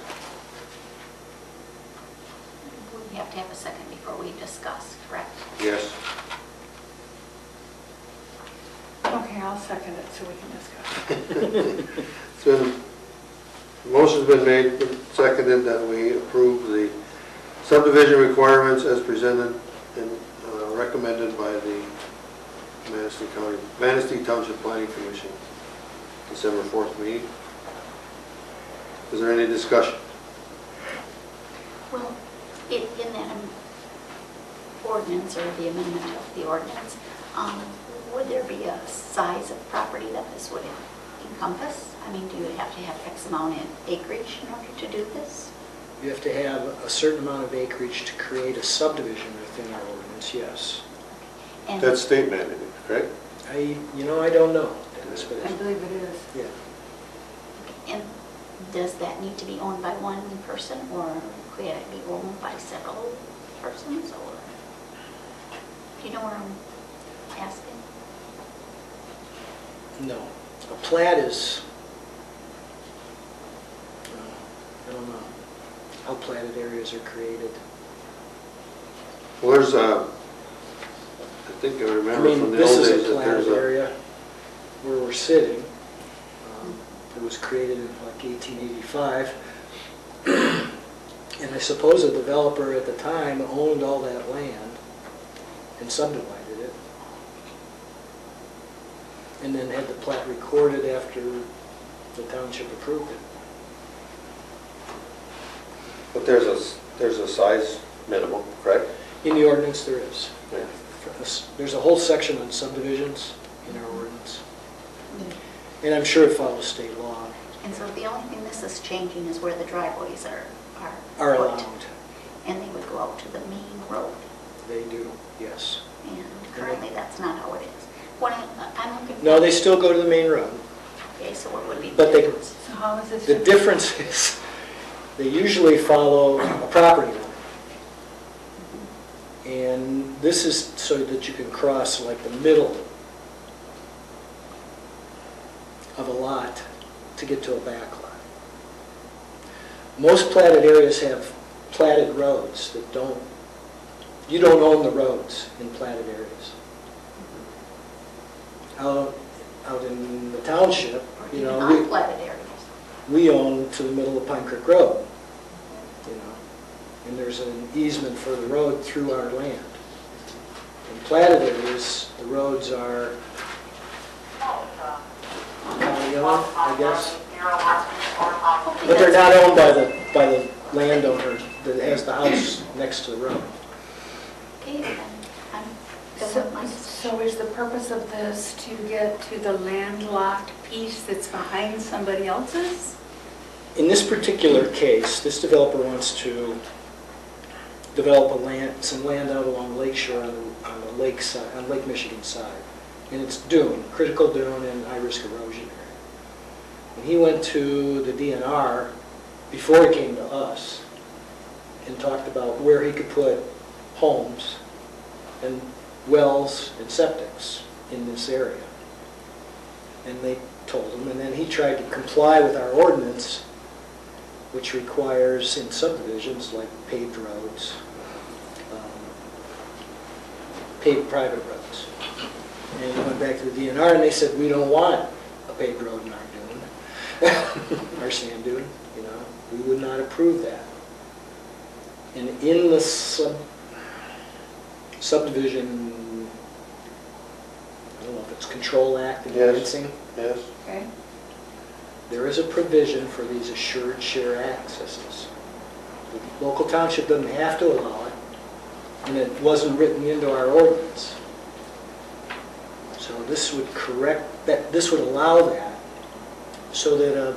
We have to have a second before we discuss, correct? Yes. Okay, I'll second it so we can discuss. It's been, motion's been made, seconded that we approve the subdivision requirements as presented and recommended by the Manistee Township Planning Commission, December 4th meeting. Is there any discussion? Well, in that ordinance or the amendment of the ordinance, would there be a size of property that this would encompass? I mean, do you have to have X amount in acreage in order to do this? You have to have a certain amount of acreage to create a subdivision within our ordinance, yes. And That's state mandated, correct? I don't know, Dennis, but I believe it is. yeah. And does that need to be owned by one person, or could it be owned by several persons, or? Do you know where I'm asking? No. A plat is, I don't know how platted areas are created. Well, there's I think I I remember from mean, the this old is days a that there's platted a, area where we're sitting. It was created in like 1885. And I suppose a developer at the time owned all that land and subdivided it. And then had the plat recorded after the township approved it. but there's a size minimum, correct? In the ordinance, there is. Yeah. There's a whole section on subdivisions in our ordinance. And I'm sure it follows state law. And so the only thing this is changing is where the driveways are Are put. allowed. And they would go out to the main road. They do, yes. And currently, that's not how it is. What I'm looking for... No, they still go to the main road. Okay, so what would be But the they- difference? So how is this? The difference is, they usually follow a property line. And this is so that you can cross like the middle of a lot to get to a back lot. Most platted areas have platted roads that you don't own the roads in platted areas. Out in the township, Even we unplatted areas? we own to the middle of Pine Creek Road, and there's an easement for the road through our land. In platted areas, the roads are county owned, I guess, but they're not owned by the landowner that has the house next to the road. Okay, then I'm done with my discussion. So is the purpose of this to get to the landlocked piece that's behind somebody else's? In this particular case, this developer wants to develop some land out along Lake Shore on the lake side, on Lake Michigan side. And it's dune, critical dune and high-risk erosion area. And he went to the DNR before he came to us and talked about where he could put homes and wells and septics in this area. And they told him, and then he tried to comply with our ordinance, which requires in subdivisions like paved roads, paved private roads. And he went back to the DNR and they said, we don't want a paved road in our dune, our sand dune, we would not approve that. And in the subdivision, I don't know if it's Control Act and Yes. fencing, Yes. Okay. there is a provision for these assured share accesses. The local township doesn't have to allow it, and it wasn't written into our ordinance. So this would correct that, this would allow that, so that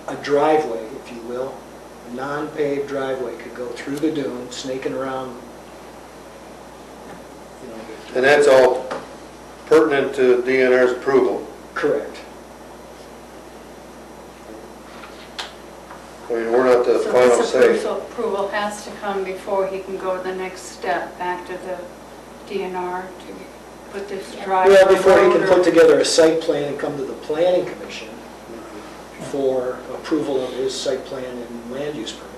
a driveway, if you will, a non-paved driveway could go through the dune, snaking around, And that's all pertinent to DNR's approval. correct. I mean, we're not the So final this say. approval has to come before he can go to the next step, back to the DNR to put this driveway. Well, before he can road put or- together a site plan and come to the planning commission for approval of his site plan and land use permit.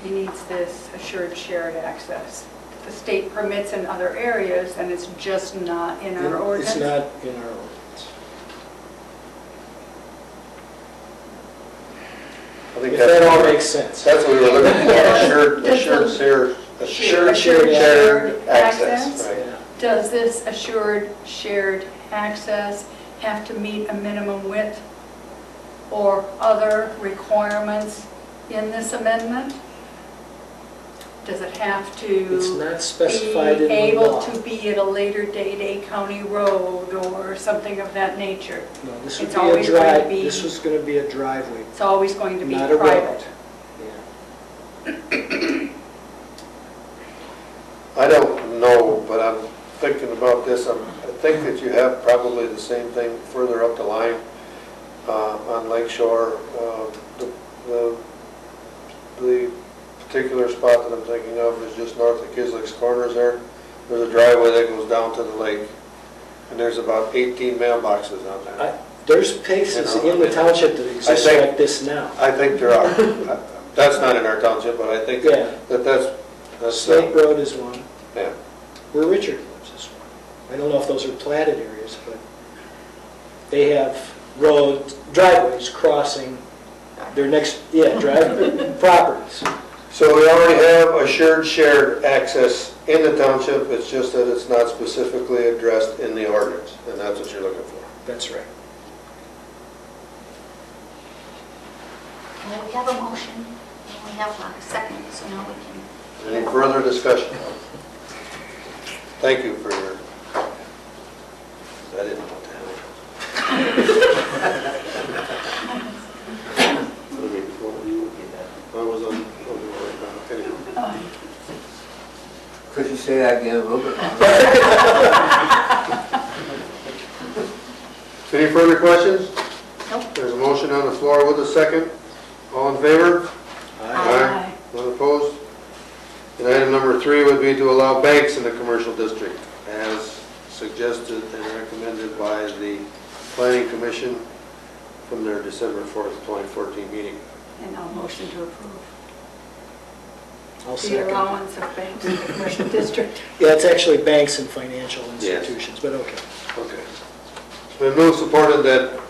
He needs this assured shared access. If the state permits in other areas, then it's just not in our ordinance? It's not in our ordinance. I think If that all that's, makes sense. that's what we were looking for, assured shared access. Right. Yeah. Does this assured shared access have to meet a minimum width or other requirements in this amendment? Does it have It's to not specified be in the able law. to be at a later date a county road or something of that nature? No, this would It's be a always going to drive, be- this was going to be a driveway, It's always going to be not a road. private. Yeah. I don't know, but I'm thinking about this. I think that you have probably the same thing further up the line on Lake Shore. The particular spot that I'm thinking of is just north of Kislick's Corners there. There's a driveway that goes down to the lake, and there's about 18 mailboxes on there. There's places in the township that exist like this now. I think there are. That's not in our township, but I think Yeah. that's Snake Road is one. yeah. Where Richard lives is one. I don't know if those are platted areas, but they have driveways crossing their driveway properties. So we already have assured shared access in the township, it's just that it's not specifically addressed in the ordinance, and that's what you're looking for. That's right. Well, we have a motion, and we have a second, so now we can. Any further discussion? Thank you for your, I didn't know what the hell. I was on anyway. Could you say that again a little bit? Any further questions? Nope. There's a motion on the floor with a second. All in favor? Aye. None opposed? And item number 3 would be to allow banks in the commercial district, as suggested and recommended by the Planning Commission from their December 4th, 2014 meeting. And I'll motion to approve I'll the second. allowance of banks in the commercial district. Yeah, it's actually banks and financial institutions, but okay. Okay. It's been moved, supported that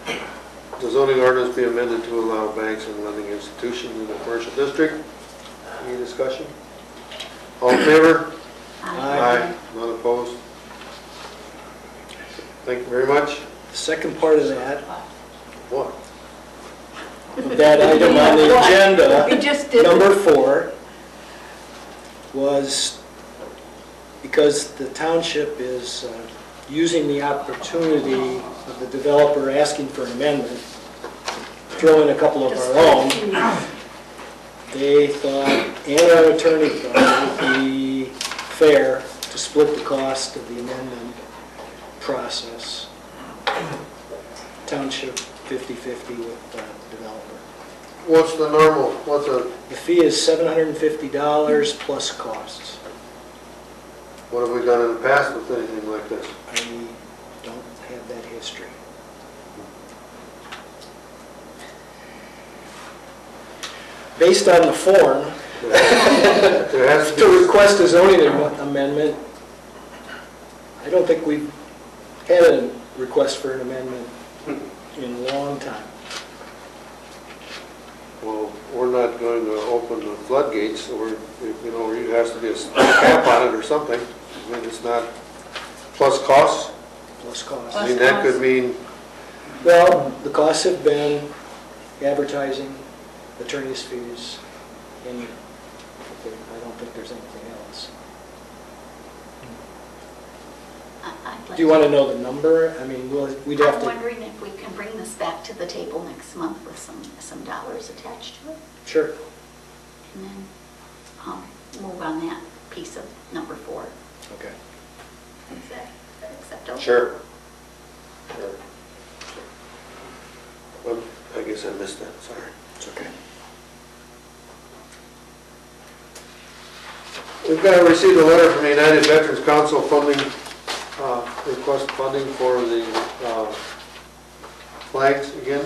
the zoning ordinance be amended to allow banks and lending institutions in the commercial district. Any discussion? All in favor? Aye. None opposed? Thank you very much. The second part of that, What? that item on the agenda, We just did. number 4, was because the township is using the opportunity of the developer asking for an amendment, throw in a couple of our own. They thought, and our attorney thought, it would be fair to split the cost of the amendment process. Township 50/50 with the developer. What's the normal, The fee is $750 plus costs. what have we done in the past with anything like this? I don't have that history. Based on the form, There has to to be, request a zoning amendment, I don't think we've had a request for an amendment in a long time. well, we're not going to open the floodgates, so there has to be a cap on it or something. I mean, it's not, plus costs. Plus costs. I mean, that could mean, Well, the costs have been advertising, attorney's fees, and I don't think there's anything else. Do you want to know the number? I mean, we'd have I'm to, wondering if we can bring this back to the table next month with some dollars attached to it, sure. and then move on that piece of number 4. Okay. Is that acceptable? sure. Well, I guess I missed that, sorry. It's okay. We've received a letter from the United Veterans Council funding, request funding for the flags again.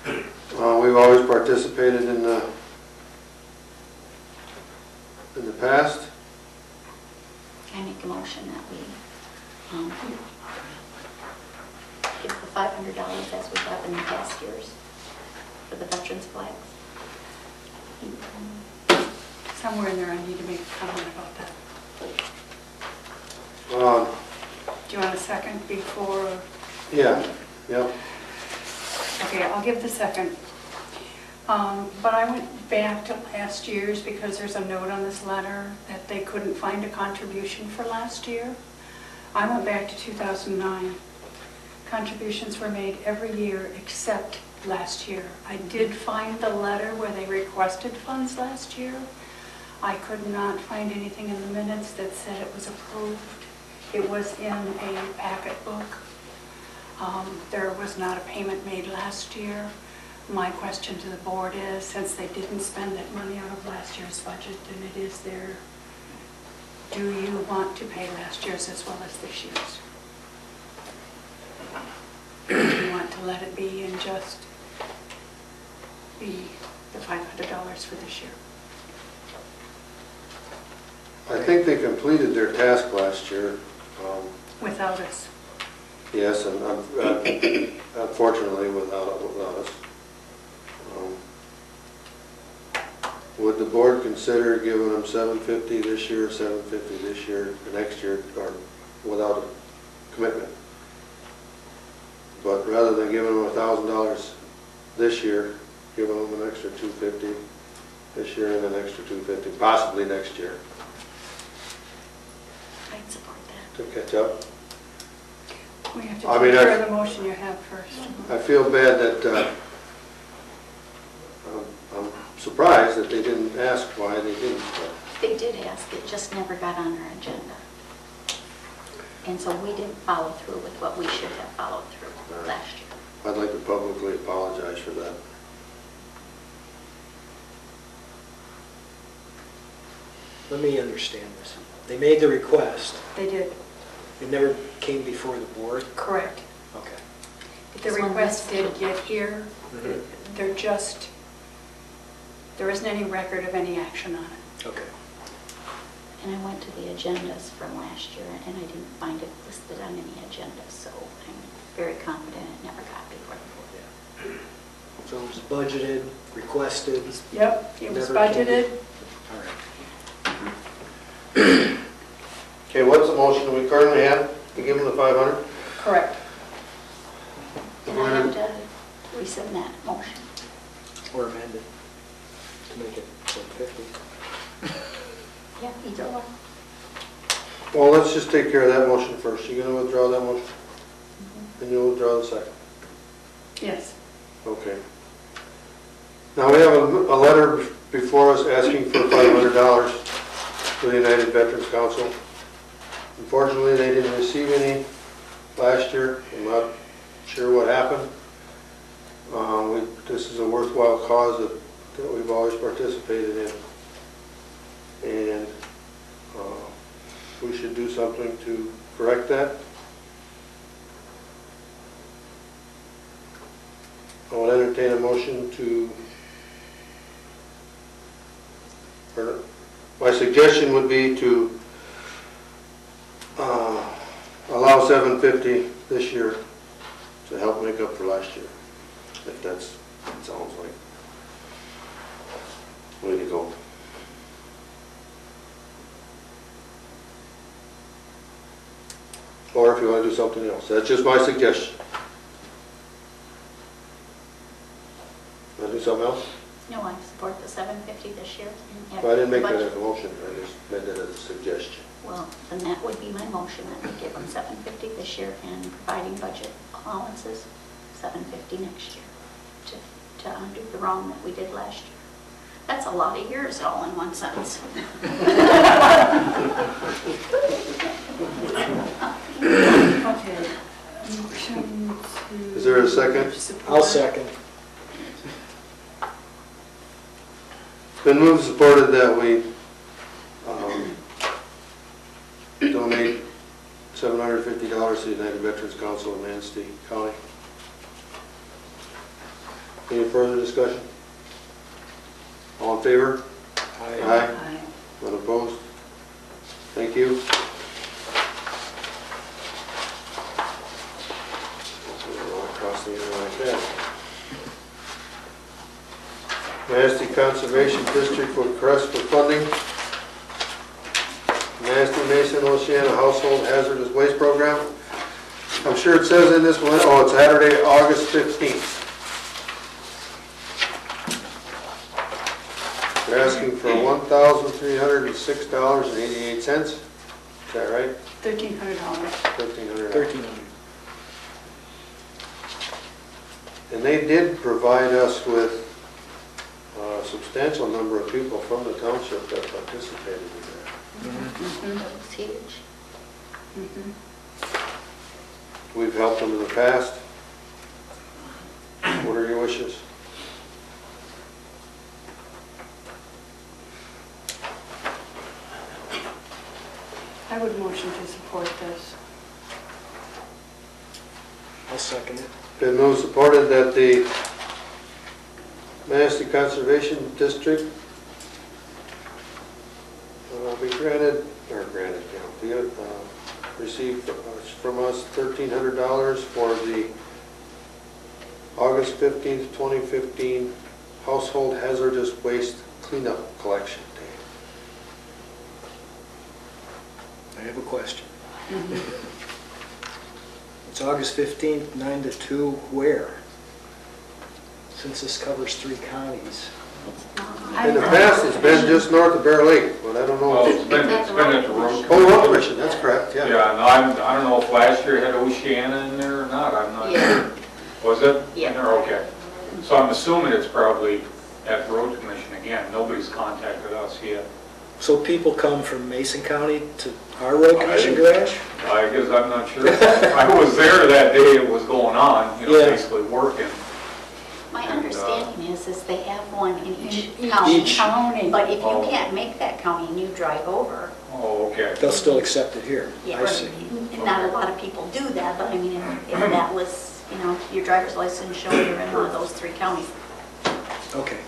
We've always participated in the past. I make a motion that we give the $500 as we have in the past years for the veterans flags. Somewhere in there, I need to make a comment about that. Do you want a second before? Yeah, yeah. Okay, I'll give the second. But I went back to last year's because there's a note on this letter that they couldn't find a contribution for last year. I went back to 2009. Contributions were made every year except last year. I did find the letter where they requested funds last year. I could not find anything in the minutes that said it was approved. It was in a packet book. There was not a payment made last year. My question to the board is, since they didn't spend that money out of last year's budget and it is there, do you want to pay last year's as well as this year's? Do you want to let it be and just be the $500 for this year? I think they completed their task last year. Without us? Yes, and unfortunately without us. Would the board consider giving them $750 this year, $750 this year, the next year, or without a commitment? But rather than giving them $1,000 this year, giving them an extra $250 this year and an extra $250 possibly next year I'd support that. to catch up. We have to I take mean, care of the motion you have first. I feel bad that, I'm surprised that they didn't ask why they didn't. They did ask, it just never got on our agenda. And so we didn't follow through with what we should have followed through last year. I'd like to publicly apologize for that. Let me understand this. They made the request. They did, It never came before the board? correct. Okay. The This one request was- did get here. Mhm. They're just, there isn't any record of any action on it. Okay. And I went to the agendas from last year and I didn't find it listed on any agenda, so I'm very confident it never got before the board. So it was budgeted, requested? Yep, it was Never came budgeted. All right. Okay, what's the motion we currently have to give them the 500? Correct. And I have to rescind that motion. Or amended to make it 750. Yeah, either one. Well, let's just take care of that motion first. You gonna withdraw that motion? And you'll withdraw the second? Yes. Okay. Now, we have a letter before us asking for $500 for the United Veterans Council. Unfortunately, they didn't receive any last year. I'm not sure what happened. This is a worthwhile cause that we've always participated in. And we should do something to correct that. I will entertain a motion to, or my suggestion would be to allow $750 this year to help make up for last year, if that sounds like the way to go. Or if you want to do something else, that's just my suggestion. Want to do something else? No, I support the $750 this year. And I didn't make that budget. as a motion, I just made that as a suggestion. Well, then that would be my motion, that we give them $750 this year and providing budget allowances, $750 next year to undo the wrong that we did last year. That's a lot of years all in one sentence. Okay. Motion to... Is there a second? I'll second. It's been moved and supported that we donate $750 to the United Veterans Council in Manistee County. Any further discussion? All in favor? Aye. Aye. None opposed? Thank you. Across the end like that. Manistee Conservation District request for funding. Manistee Mason Oceana Household Hazardous Waste Program. I'm sure it says in this one, oh, it's Saturday, August 15th. They're asking for $1,306.88. Is that right? $1,300. $1,300. 1,300. And they did provide us with substantial number of people from the township that participated in that. That was huge. We've helped them in the past. What are your wishes? I would motion to support this. I'll second it. Been moved, supported that the Manistee Conservation District be receive from us $1,300 for the August 15th, 2015 Household Hazardous Waste Cleanup Collection Day. I have a question. It's August 15th, 9 to 2, where? Since this covers 3 counties. In the past, it's been just north of Bear Lake, but I don't know. Well, it's been at the road. Oh, road commission, that's correct, yeah. Yeah, and I don't know if last year had Oceana in there or not, I'm not sure. Was it? Yeah. In there? Okay. So I'm assuming it's probably at the road commission again. Nobody's contacted us yet. So people come from Mason County to our road commission garage? I guess I'm not sure. I was there that day it was going on, Yeah. basically working. My And, understanding is they have one in each In county. each county. But if you Oh. can't make that county and you drive over, Oh, okay. They'll still accept it here. yeah, I see. and not a lot of people do that, but I mean, if that was, your driver's license showing you're in one of those 3 counties. Okay.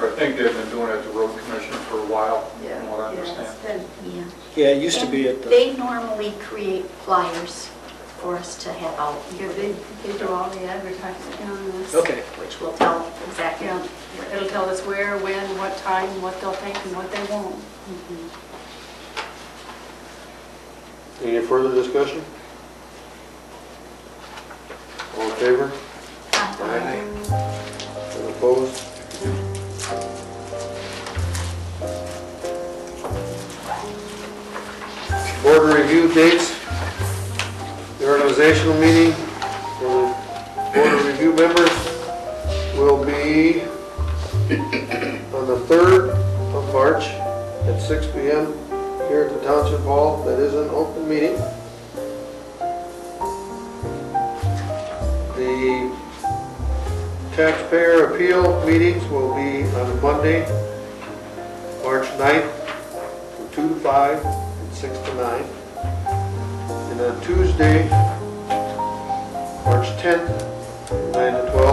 I think they've been doing it at the road commission for a while, from what I understand. Yeah. Yeah, it used to be at the, They normally create flyers for us to have out, Yeah, they do all the advertising on this. okay. which will tell exactly. Yeah, it'll tell us where, when, what time, what they'll take and what they won't. Any further discussion? All in favor? Aye. And opposed? Board review dates. The organizational meeting for the board of review members will be on the 3rd of March at 6 p.m. here at the Township Hall. That is an open meeting. The taxpayer appeal meetings will be on Monday, March 9th, from 2 to 5 and 6 to 9. And on Tuesday, March 10th, from 9 to 12.